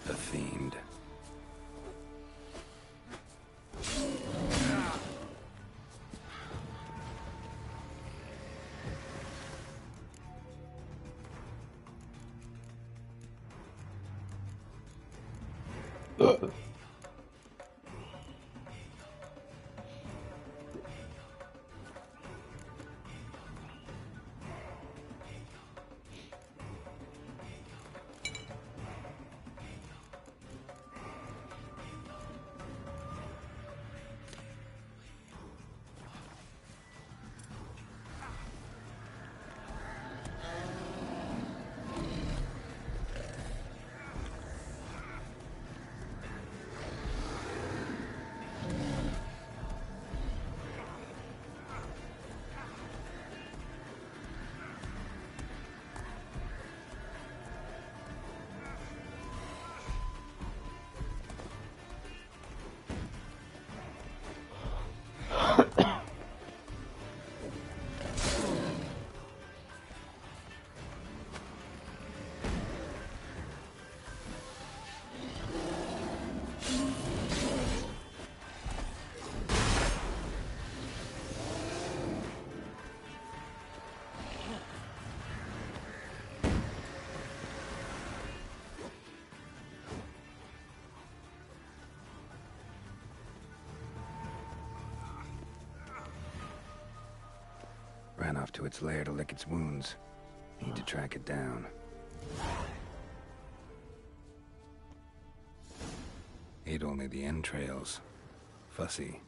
The fiend. Ran off to its lair to lick its wounds. Need to track it down. Ate only the entrails. Fussy.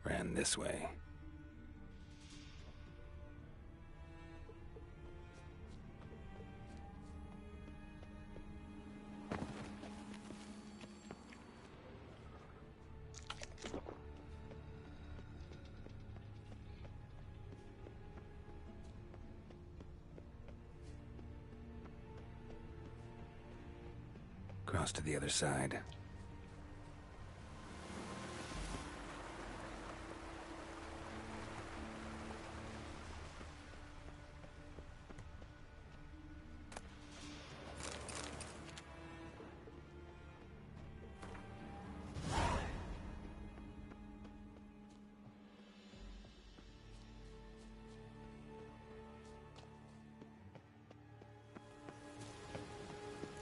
Ran this way. Cross to the other side.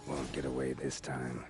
Won't get away this time.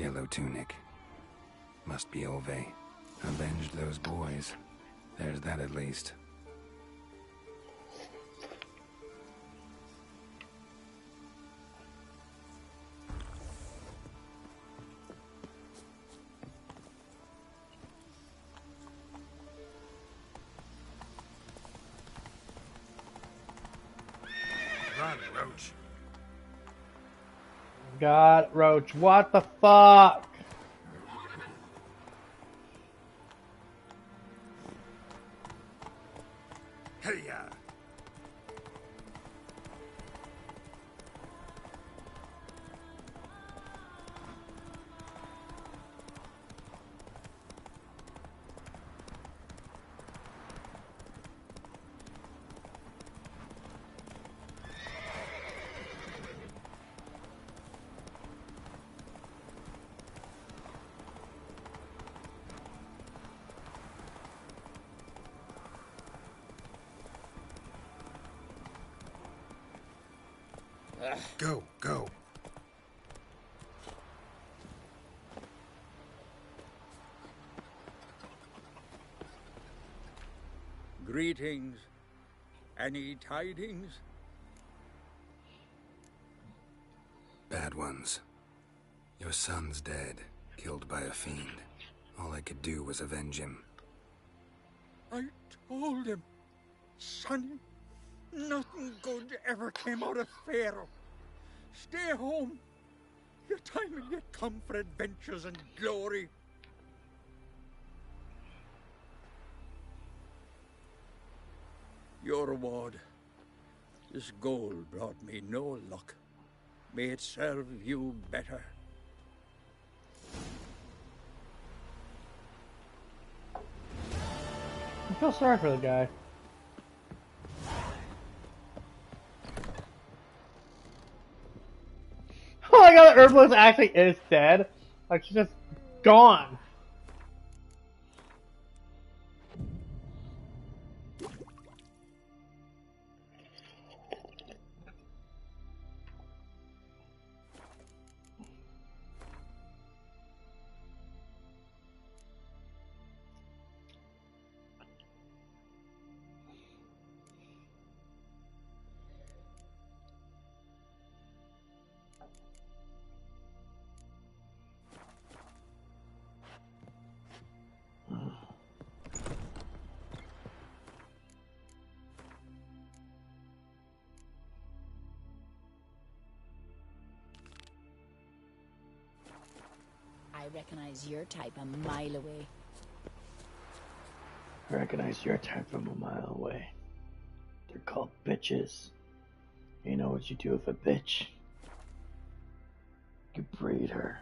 yellow tunic. Must be Ove. Avenged those boys. There's that at least. Run, Roach. God, Roach, what the fuck? Hey-ya. Go, go. Greetings. Any tidings? Bad ones. Your son's dead, killed by a fiend. All I could do was avenge him. I told him, Sonny, nothing good ever came out of Pharaoh. Stay home. Your time will yet come for adventures and glory. Your reward. This gold brought me no luck. May it serve you better. I feel sorry for the guy. Oh my god, the herbalist actually is dead. Like, she's just gone. I recognize your type a mile away. I recognize your type from a mile away. They're called bitches. You know what you do with a bitch? You breed her.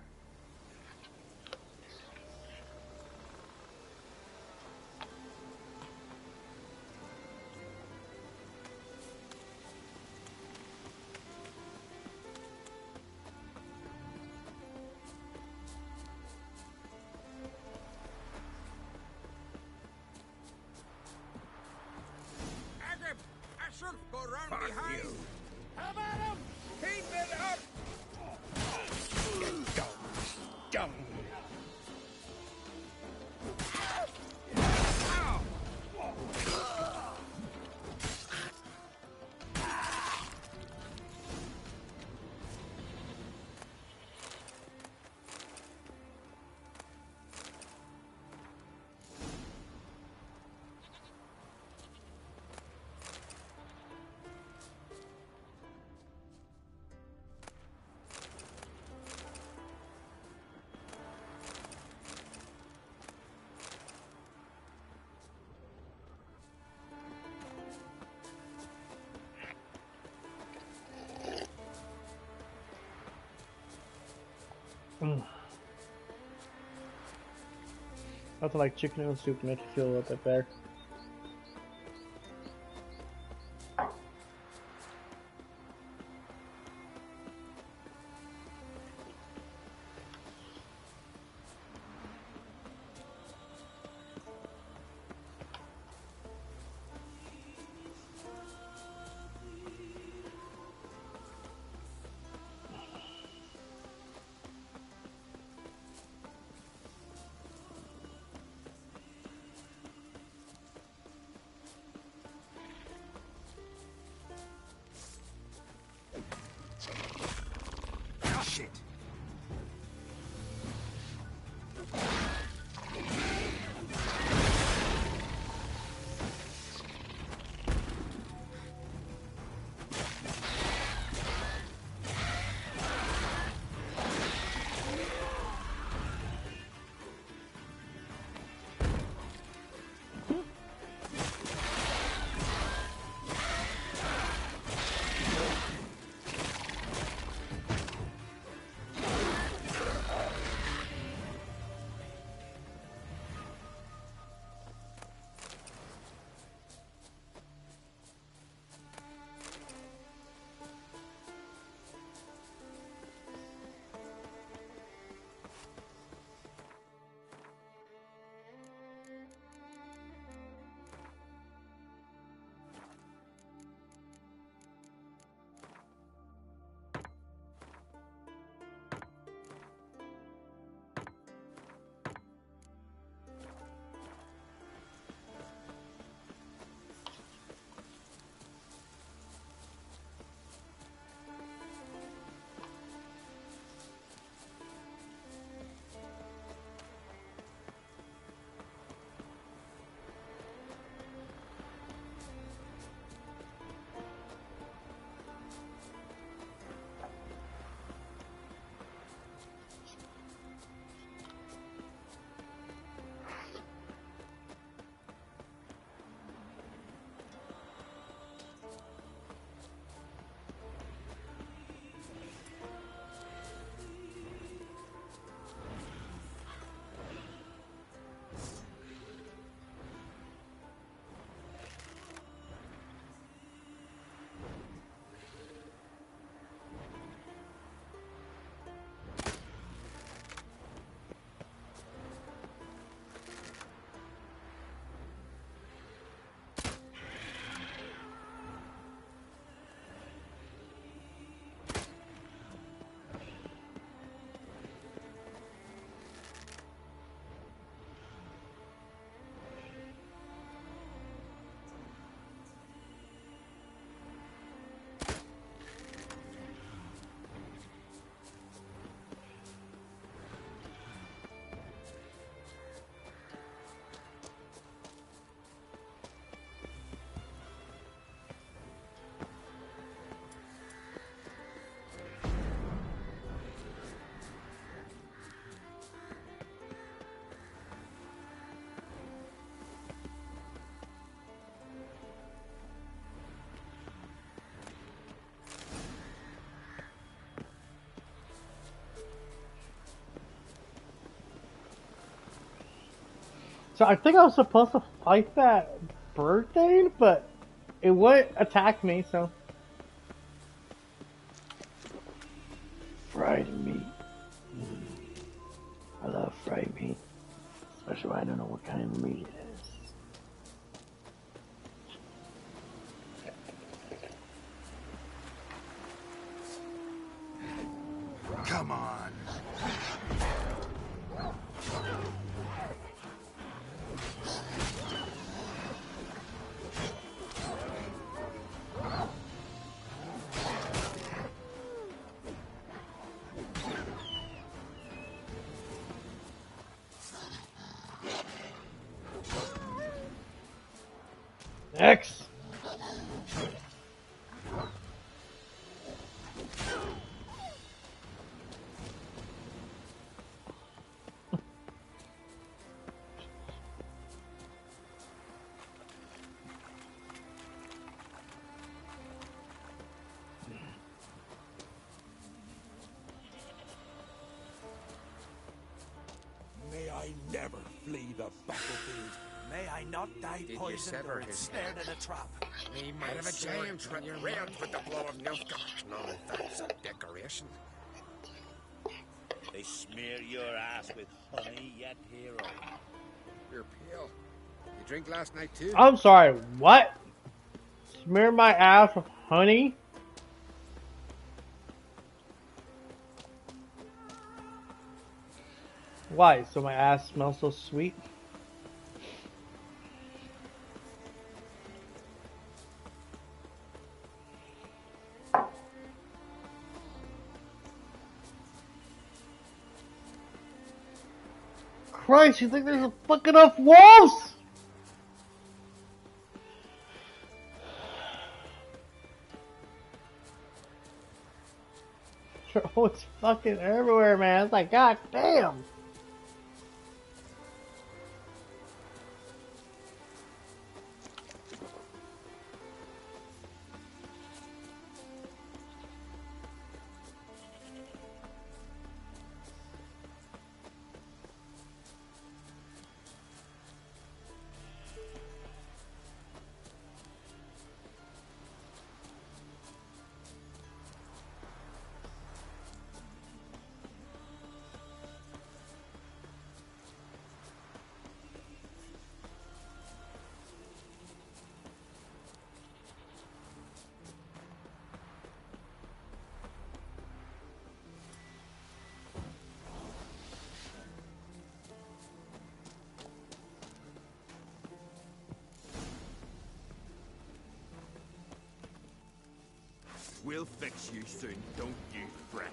Go round behind. You. How about him? Keep it up. Get down. Down. Nothing like chicken noodle soup to make you feel a little bit better. So I think I was supposed to fight that bird thing, but it wouldn't attack me, so. Fried meat. I love fried meat. Especially when I don't know what kind of meat it is. Come on. X. May I never flee the battlefield. May I not die Did you poisoned sever or his ensnared in a trap. He might have a giant red with the blow of Nilfgaard. None of that's a decoration. They smear your ass with honey yet, hero. You're pale. You drink last night too? I'm sorry, what? Smear my ass with honey? Why? So my ass smells so sweet? Christ, you think there's a fucking enough wolves? Oh, it's fucking everywhere, man. It's like, god damn. We'll fix you soon, don't you fret.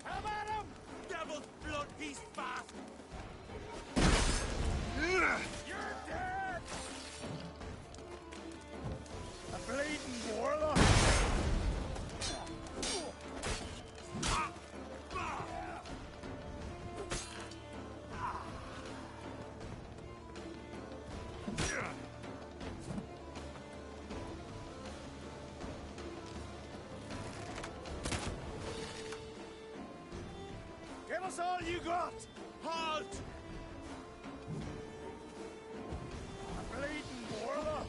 Come at him! Devil's blood, he's fast! You're dead! A bleeding warlock! Give us all you got! Halt! A bleeding warlock!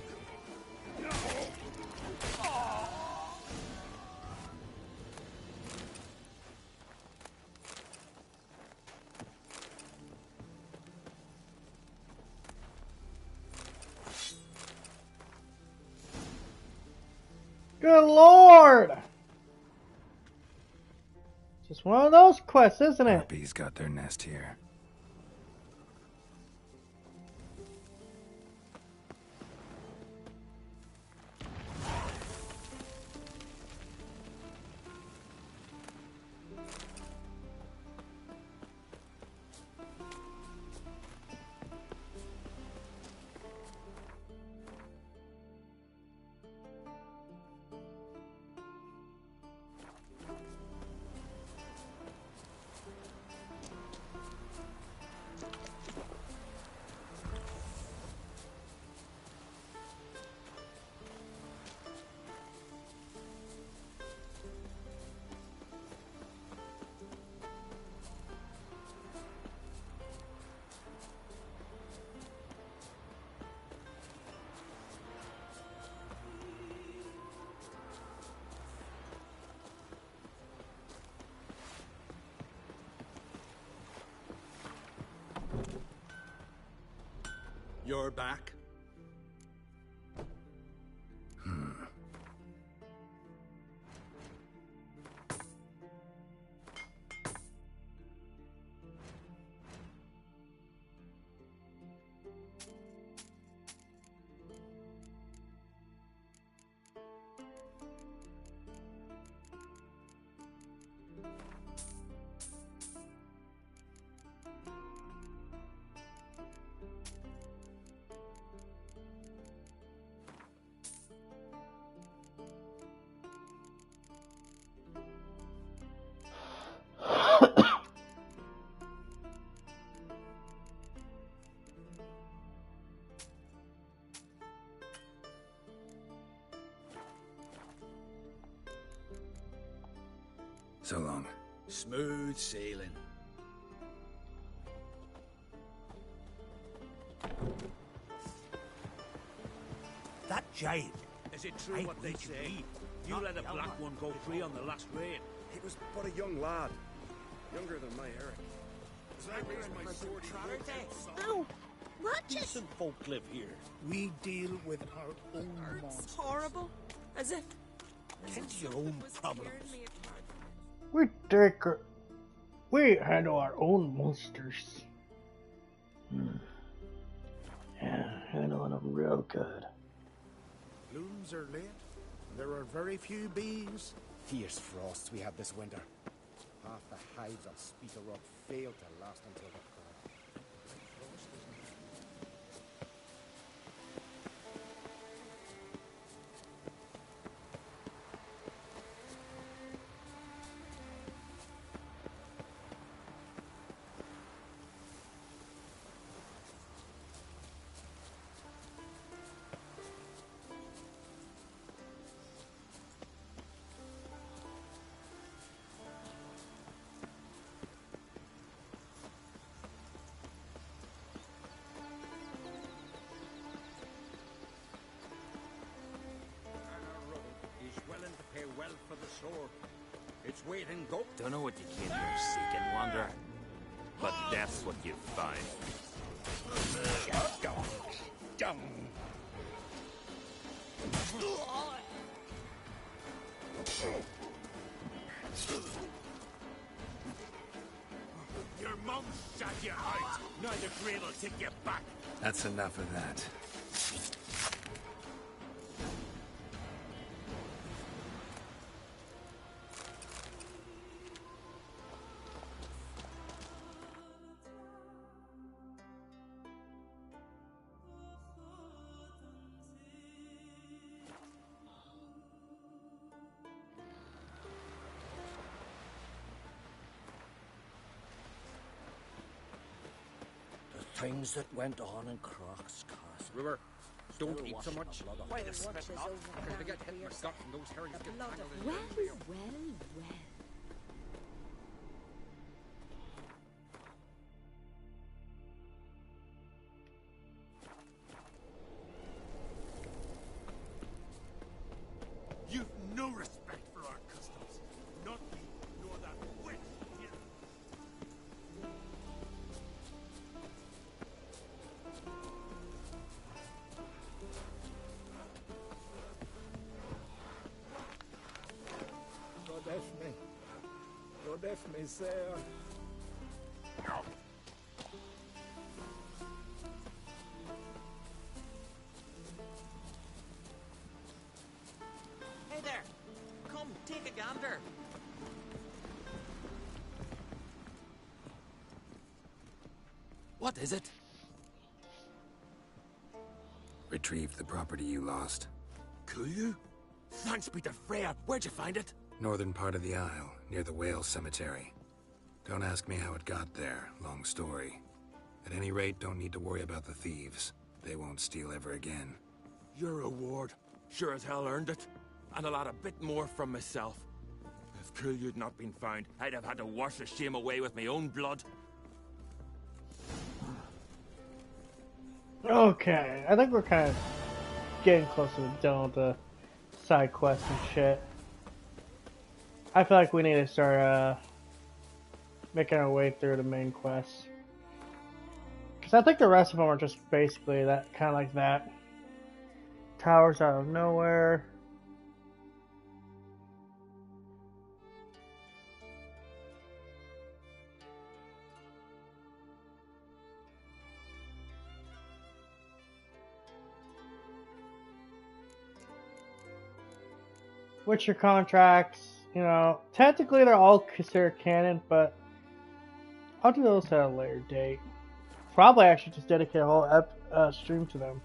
Good lord! Just one of those quests, isn't it? Harpies got their nest here. You're back? So long. Smooth sailing. That giant. Is it true what they say? You let a black one go free on the last raid. He was but a young lad. Younger than my Eric. As I raised my sword, Oh, what? Decent folk live here. We deal with our own monsters. Horrible. As if Tend to your own problems. We handle our own monsters. Yeah, handling them real good. Blooms are late. There are very few bees. Fierce frosts we had this winter. Half the hives on Speaker Rock failed to last until the fall. Well for the sword. It's waiting go. Don't know what you came here seeking, Wanderer. But that's what you find. Your mum shot you out. Now the grave will take you back. That's enough of that. Things that went on in Croc's Castle. River, don't Still eat so washing much. the blood off Why the the spit watches not? over Because they the get hit in the gut and those herrings get tangled in Well, your well, well. You've no respect for our customs. Not me, nor that witch here. God F me, sir. Hey there! Come, take a gander. What is it? Retrieved the property you lost. Could you? Thanks be to Freya. Where'd you find it? Northern part of the Isle, near the whale cemetery. Don't ask me how it got there, long story. At any rate, don't need to worry about the thieves. They won't steal ever again. Your reward. Sure as hell earned it. And I'll add a bit more from myself. If Kulyu'd not been found, I'd have had to wash the shame away with my own blood. Okay, I think we're kind of getting closer to done with the side quests and shit. I feel like we need to start making our way through the main quest. So I think the rest of them are just basically that kind of like that. Towers out of nowhere. Witcher contracts, you know, technically they're all considered canon, but I'll do those at a later date. Probably actually just dedicate a whole stream to them.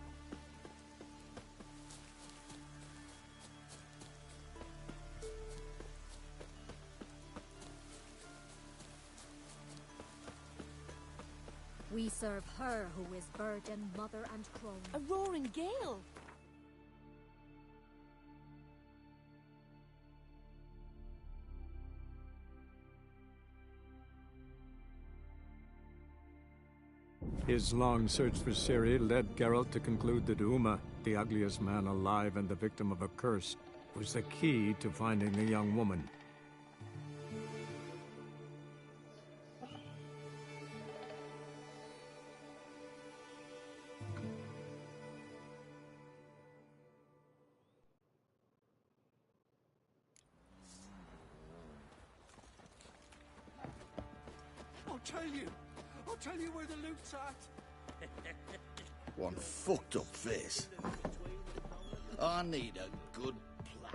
We serve her who is burden, mother, and crone. A roaring gale! His long search for Ciri led Geralt to conclude that Uma, the ugliest man alive and the victim of a curse, was the key to finding the young woman. I'll tell you where the loot's at. One fucked up face. I need a good plan.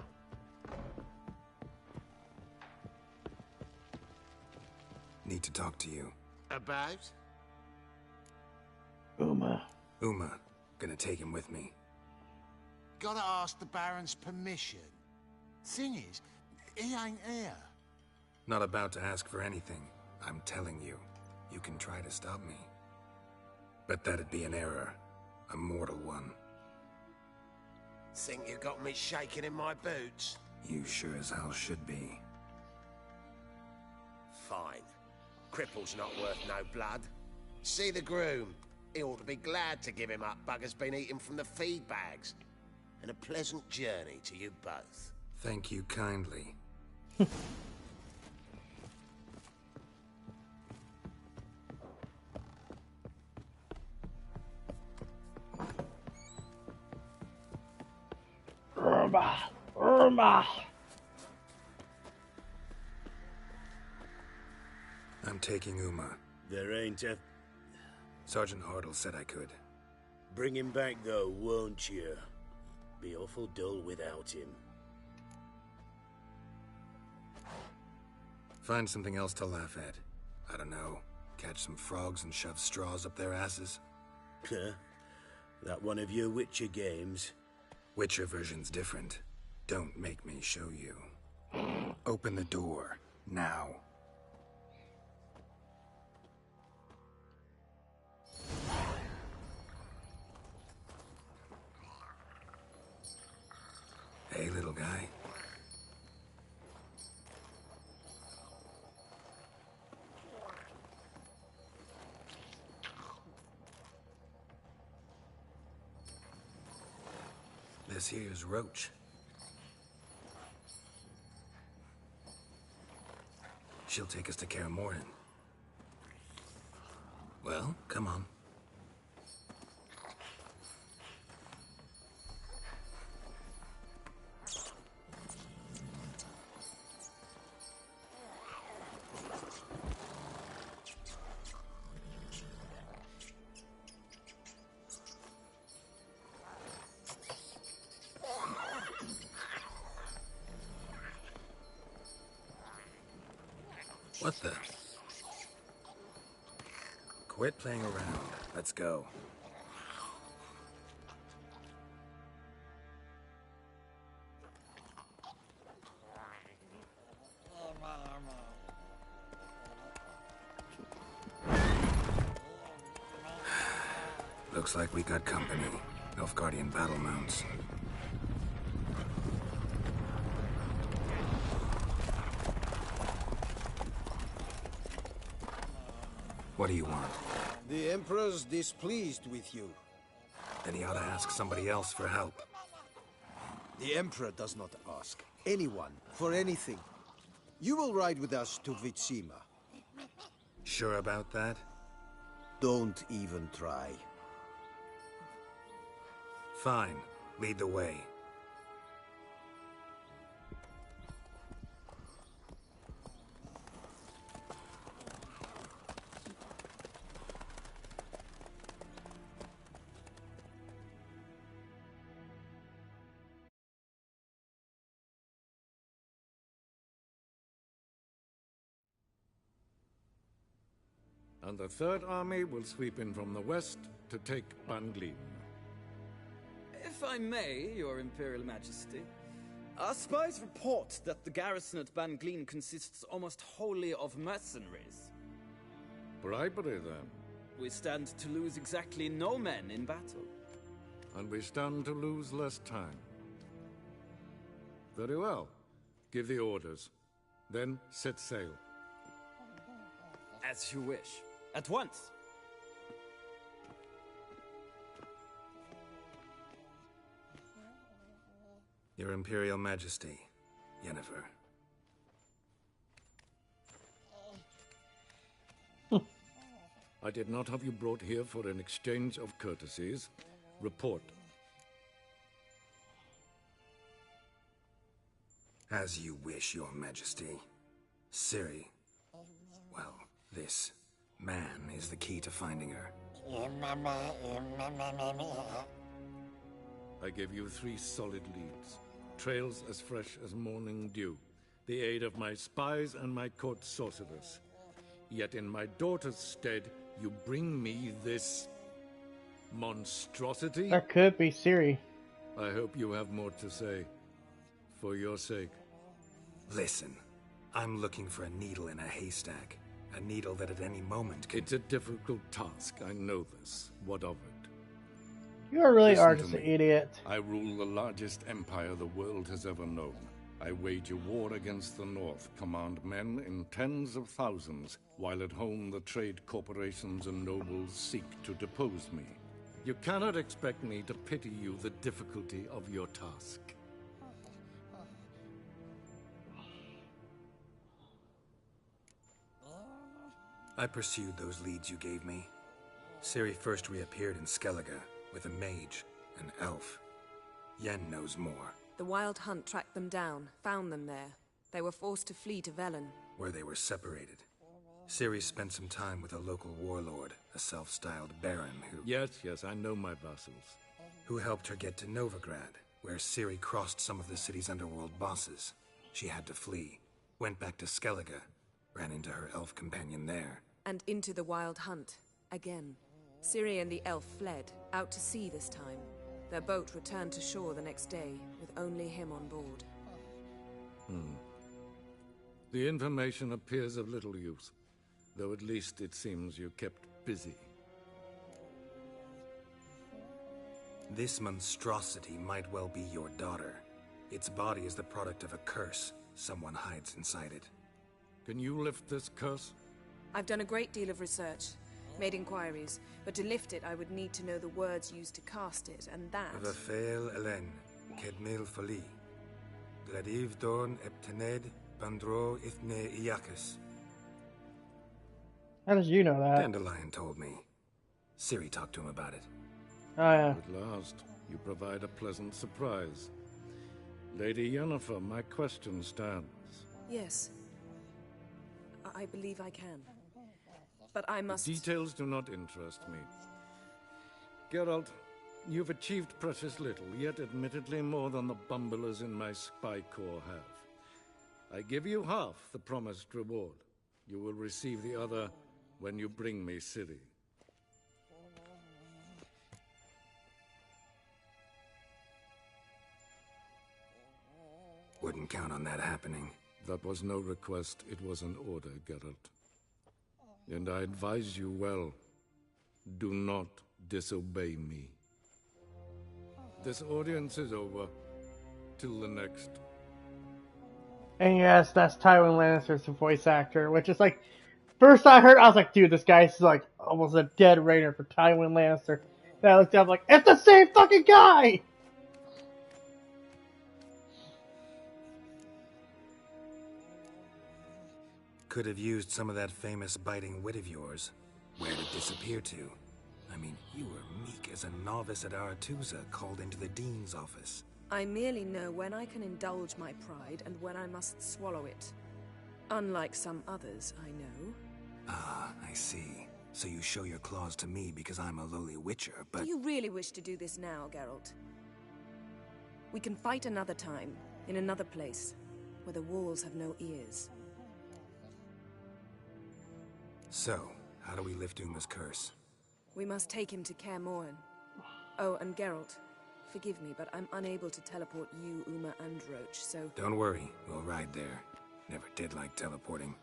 Need to talk to you. About? Uma. Uma. Gonna take him with me. Gotta ask the Baron's permission. Thing is, he ain't here. Not about to ask for anything. I'm telling you. You can try to stop me. But that'd be an error. A mortal one. Think you got me shaking in my boots? You sure as hell should be. Fine. Cripple's not worth no blood. See the groom. He ought to be glad to give him up. Bugger's been eating from the feed bags. And a pleasant journey to you both. Thank you kindly. Irma. I'm taking Uma. There ain't a... Sergeant Hartle said I could. Bring him back, though, won't you? Be awful dull without him. Find something else to laugh at. I don't know. Catch some frogs and shove straws up their asses. Huh? That one of your Witcher games? Witcher version's different. Don't make me show you. Open the door. Now. Hey, little guy. This here's Roach. She'll take us to Kaer Morhen. Well, come on. What the? Quit playing around. Let's go. Looks like we got company. Nilfgaardian battle mounts. What do you want? The Emperor's displeased with you. Then he ought to ask somebody else for help. The Emperor does not ask anyone for anything. You will ride with us to Vitsima. Sure about that? Don't even try. Fine. Lead the way. And the Third Army will sweep in from the west to take Banglin. If I may, Your Imperial Majesty, our spies report that the garrison at Banglin consists almost wholly of mercenaries. Bribery, then. We stand to lose exactly no men in battle. And we stand to lose less time. Very well. Give the orders. Then set sail. As you wish. At once. Your Imperial Majesty, Yennefer. I did not have you brought here for an exchange of courtesies. Report. As you wish, Your Majesty. Ciri. Well, this man is the key to finding her. I give you 3 solid leads. Trails as fresh as morning dew. The aid of my spies and my court sorcerers. Yet in my daughter's stead, you bring me this monstrosity? That could be Ciri. I hope you have more to say. For your sake. Listen, I'm looking for a needle in a haystack. A needle that at any moment can... It's a difficult task, I know this. What of it? You really Listen are to just me. an idiot. I rule the largest empire the world has ever known. I wage a war against the North, command men in tens of thousands, while at home the trade corporations and nobles seek to depose me. You cannot expect me to pity you the difficulty of your task. I pursued those leads you gave me. Ciri first reappeared in Skellige with a mage, an elf. Yen knows more. The Wild Hunt tracked them down, found them there. They were forced to flee to Velen. Where they were separated. Ciri spent some time with a local warlord, a self-styled baron who... Yes, I know my vassals. Who helped her get to Novigrad, where Ciri crossed some of the city's underworld bosses. She had to flee, went back to Skellige, ran into her elf companion there. And into the Wild Hunt, again. Ciri and the elf fled, out to sea this time. Their boat returned to shore the next day, with only him on board. The information appears of little use, though at least it seems you kept busy. This monstrosity might well be your daughter. Its body is the product of a curse. Someone hides inside it. Can you lift this curse? I've done a great deal of research, made inquiries, but to lift it I would need to know the words used to cast it, and that... Vafael Elen, Kedmil Fali, Gladiv Dorn Eptened, Bandro Ithne Iakis. How did you know that? Dandelion told me. Ciri talked to him about it. Oh, yeah. At last, you provide a pleasant surprise. Lady Yennefer, my question stands. Yes. I believe I can. But I must... The details do not interest me. Geralt, you've achieved precious little, yet admittedly more than the bumblers in my spy corps have. I give you half the promised reward. You will receive the other when you bring me Ciri. Wouldn't count on that happening. That was no request, it was an order, Geralt. And I advise you well, do not disobey me. This audience is over. Till the next. And yes, that's Tywin Lannister's voice actor, which is like, first I heard, I was like, dude, this guy's like almost a dead ringer for Tywin Lannister. Then I looked up, like, it's the same fucking guy! Could have used some of that famous biting wit of yours. Where to disappear to? I mean, you were meek as a novice at Aretusa called into the Dean's office. I merely know when I can indulge my pride and when I must swallow it. Unlike some others I know. Ah, I see. So you show your claws to me because I'm a lowly witcher, but... Do you really wish to do this now, Geralt? We can fight another time, in another place, where the walls have no ears. So, how do we lift Uma's curse? We must take him to Kaer Morhen. Oh, and Geralt, forgive me, but I'm unable to teleport you, Uma, and Roach, so... Don't worry, we'll ride there. Never did like teleporting.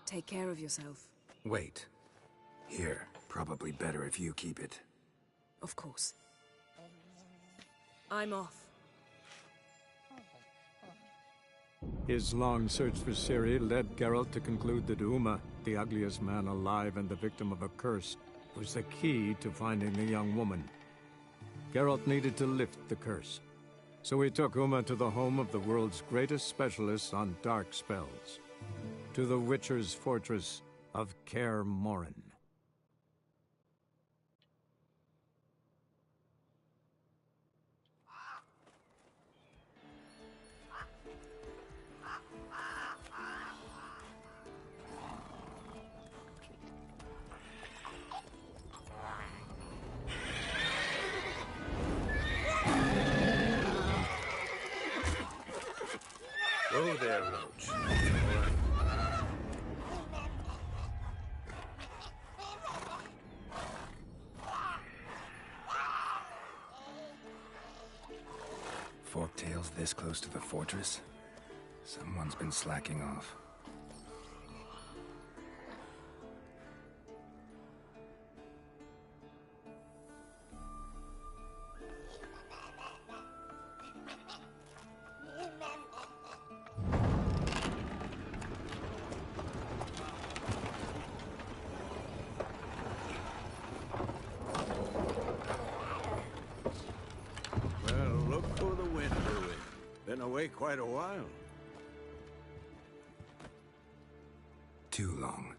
Take care of yourself. Wait. Here, probably better if you keep it. Of course. I'm off. His long search for Ciri led Geralt to conclude that Uma, the ugliest man alive and the victim of a curse, was the key to finding the young woman. Geralt needed to lift the curse, so he took Uma to the home of the world's greatest specialist on dark spells, to the Witcher's fortress of Kaer Morhen. Go there, Roach. Forktail's this close to the fortress? Someone's been slacking off. Quite a while. Too long.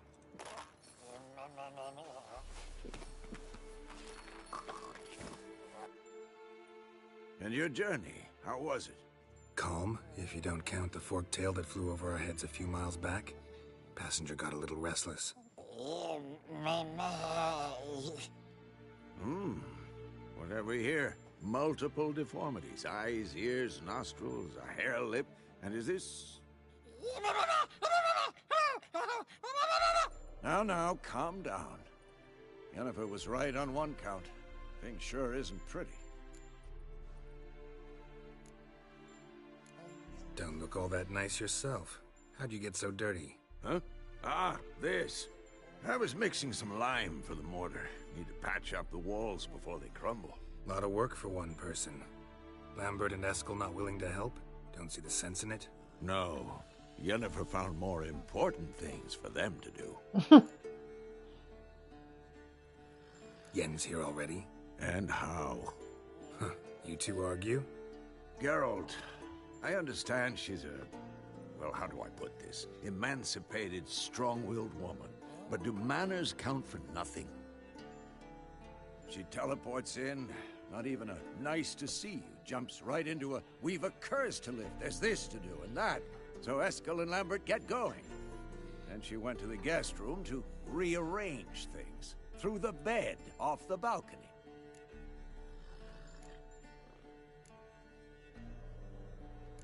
And your journey, how was it? Calm, if you don't count the forktail that flew over our heads a few miles back. Passenger got a little restless. What have we here? Multiple deformities. Eyes, ears, nostrils, a hair lip. And is this... Now, calm down. Yennefer was right on one count. Thing sure isn't pretty. Don't look all that nice yourself. How'd you get so dirty? Huh? Ah, this. I was mixing some lime for the mortar. Need to patch up the walls before they crumble. Lot of work for one person. Lambert and Eskel not willing to help? Don't see the sense in it? No. Yennefer found more important things for them to do. Yen's here already? And how? Huh. You two argue? Geralt, I understand she's a... Well, how do I put this? Emancipated, strong-willed woman. But do manners count for nothing? She teleports in, not even a nice to see you, jumps right into a we've a curse to lift, there's this to do and that. So Eskel and Lambert get going. Then she went to the guest room to rearrange things. Through the bed, off the balcony.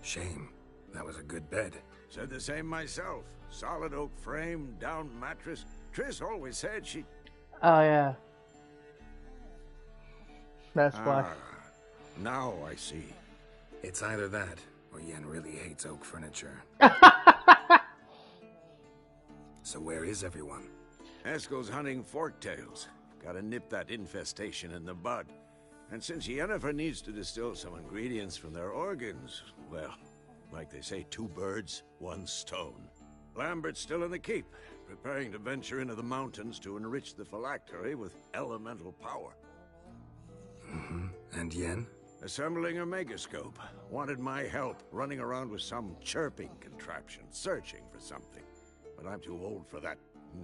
Shame. That was a good bed. Said the same myself. Solid oak frame, down mattress. Triss always said she... Oh, yeah. That's why. Now I see. It's either that, or Yen really hates oak furniture. So where is everyone? Eskel's hunting forktails. Gotta nip that infestation in the bud. And since Yennefer needs to distill some ingredients from their organs, well, like they say, 2 birds, 1 stone. Lambert's still in the keep, preparing to venture into the mountains to enrich the phylactery with elemental power. And Yen? Assembling a megascope. Wanted my help, running around with some chirping contraption, searching for something. But I'm too old for that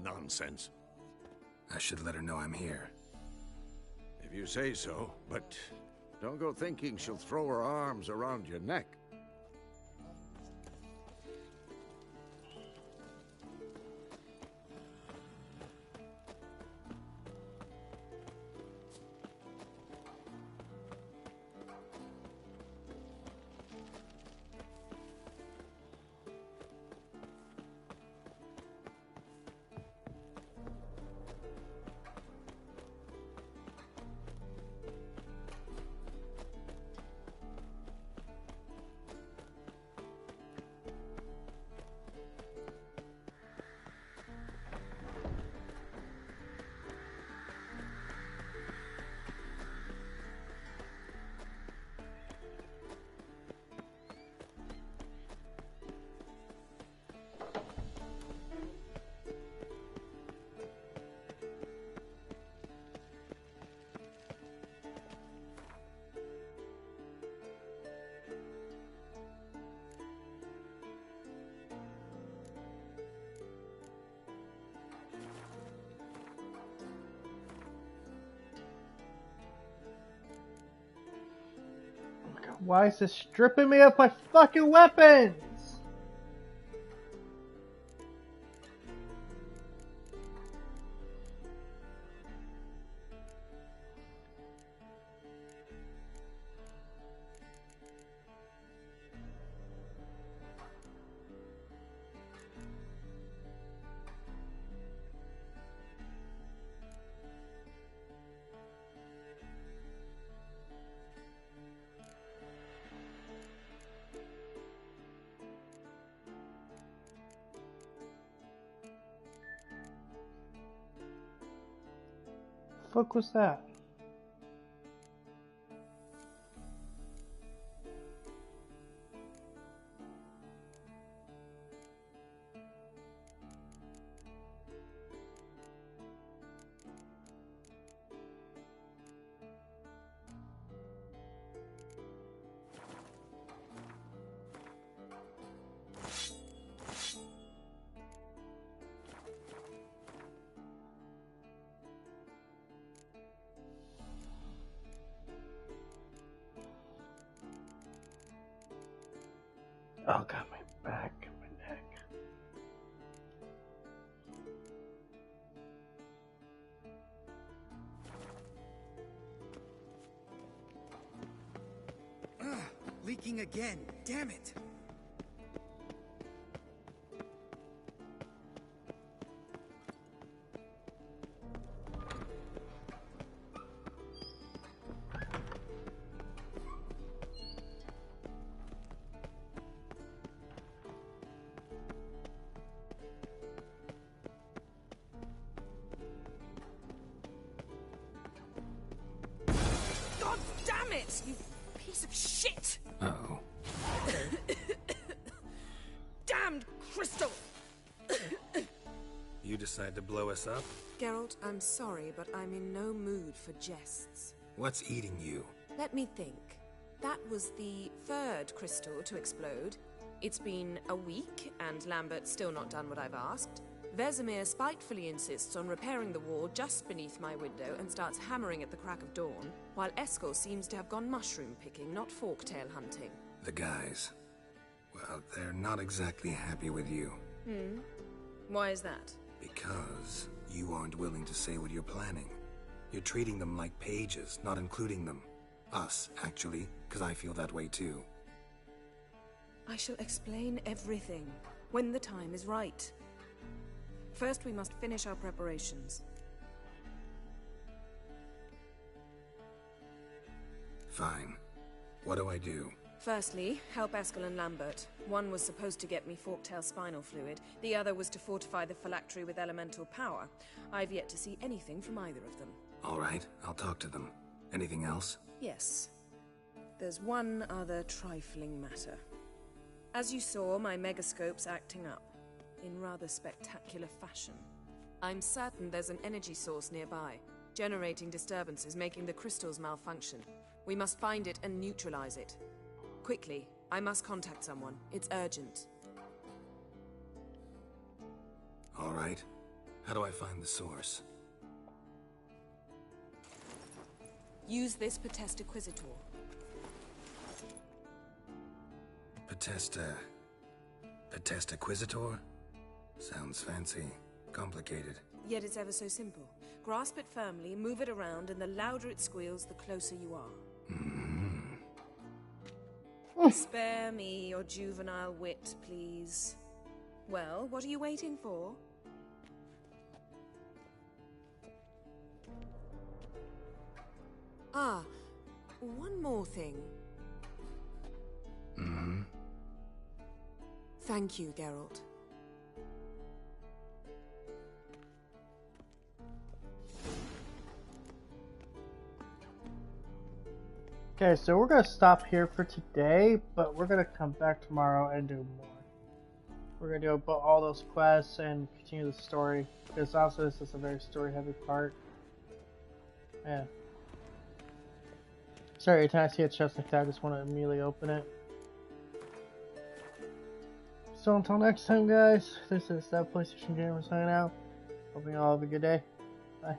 nonsense. I should let her know I'm here. If you say so, but don't go thinking she'll throw her arms around your neck. Why is this stripping me of my fucking weapons? Fuck was that? Oh, got my back and my neck. Leaking again. Damn it. God damn it, you piece of shit! Uh-oh. Damned crystal! You decide to blow us up? Geralt, I'm sorry, but I'm in no mood for jests. What's eating you? Let me think. That was the third crystal to explode. It's been a week, and Lambert's still not done what I've asked. Vesemir spitefully insists on repairing the wall just beneath my window and starts hammering at the crack of dawn, while Eskel seems to have gone mushroom picking, not forktail hunting. The guys. Well, they're not exactly happy with you. Why is that? Because you aren't willing to say what you're planning. You're treating them like pages, not including them. Us, actually, because I feel that way too. I shall explain everything when the time is right. First, we must finish our preparations. Fine. What do I do? Firstly, help Eskel and Lambert. One was supposed to get me forktail spinal fluid, the other was to fortify the phylactery with elemental power. I've yet to see anything from either of them. All right, I'll talk to them. Anything else? Yes. There's one other trifling matter. As you saw, my megascope's acting up, in rather spectacular fashion. I'm certain there's an energy source nearby, generating disturbances, making the crystals malfunction. We must find it and neutralize it. Quickly, I must contact someone. It's urgent. All right. How do I find the source? Use this Potesta Quisitor. Potesta Quisitor? Sounds fancy. Complicated. Yet it's ever so simple. Grasp it firmly, move it around, and the louder it squeals, the closer you are. Spare me your juvenile wit, please. Well, what are you waiting for? Ah, one more thing. Thank you, Geralt. Okay, so we're gonna stop here for today, but we're gonna come back tomorrow and do more. We're gonna do all those quests and continue the story, because also this is a very story-heavy part. Yeah. Sorry, every time I see a chest like that, I just want to immediately open it. So until next time, guys, this is That PlayStation Gamer signing out. Hoping you all have a good day. Bye.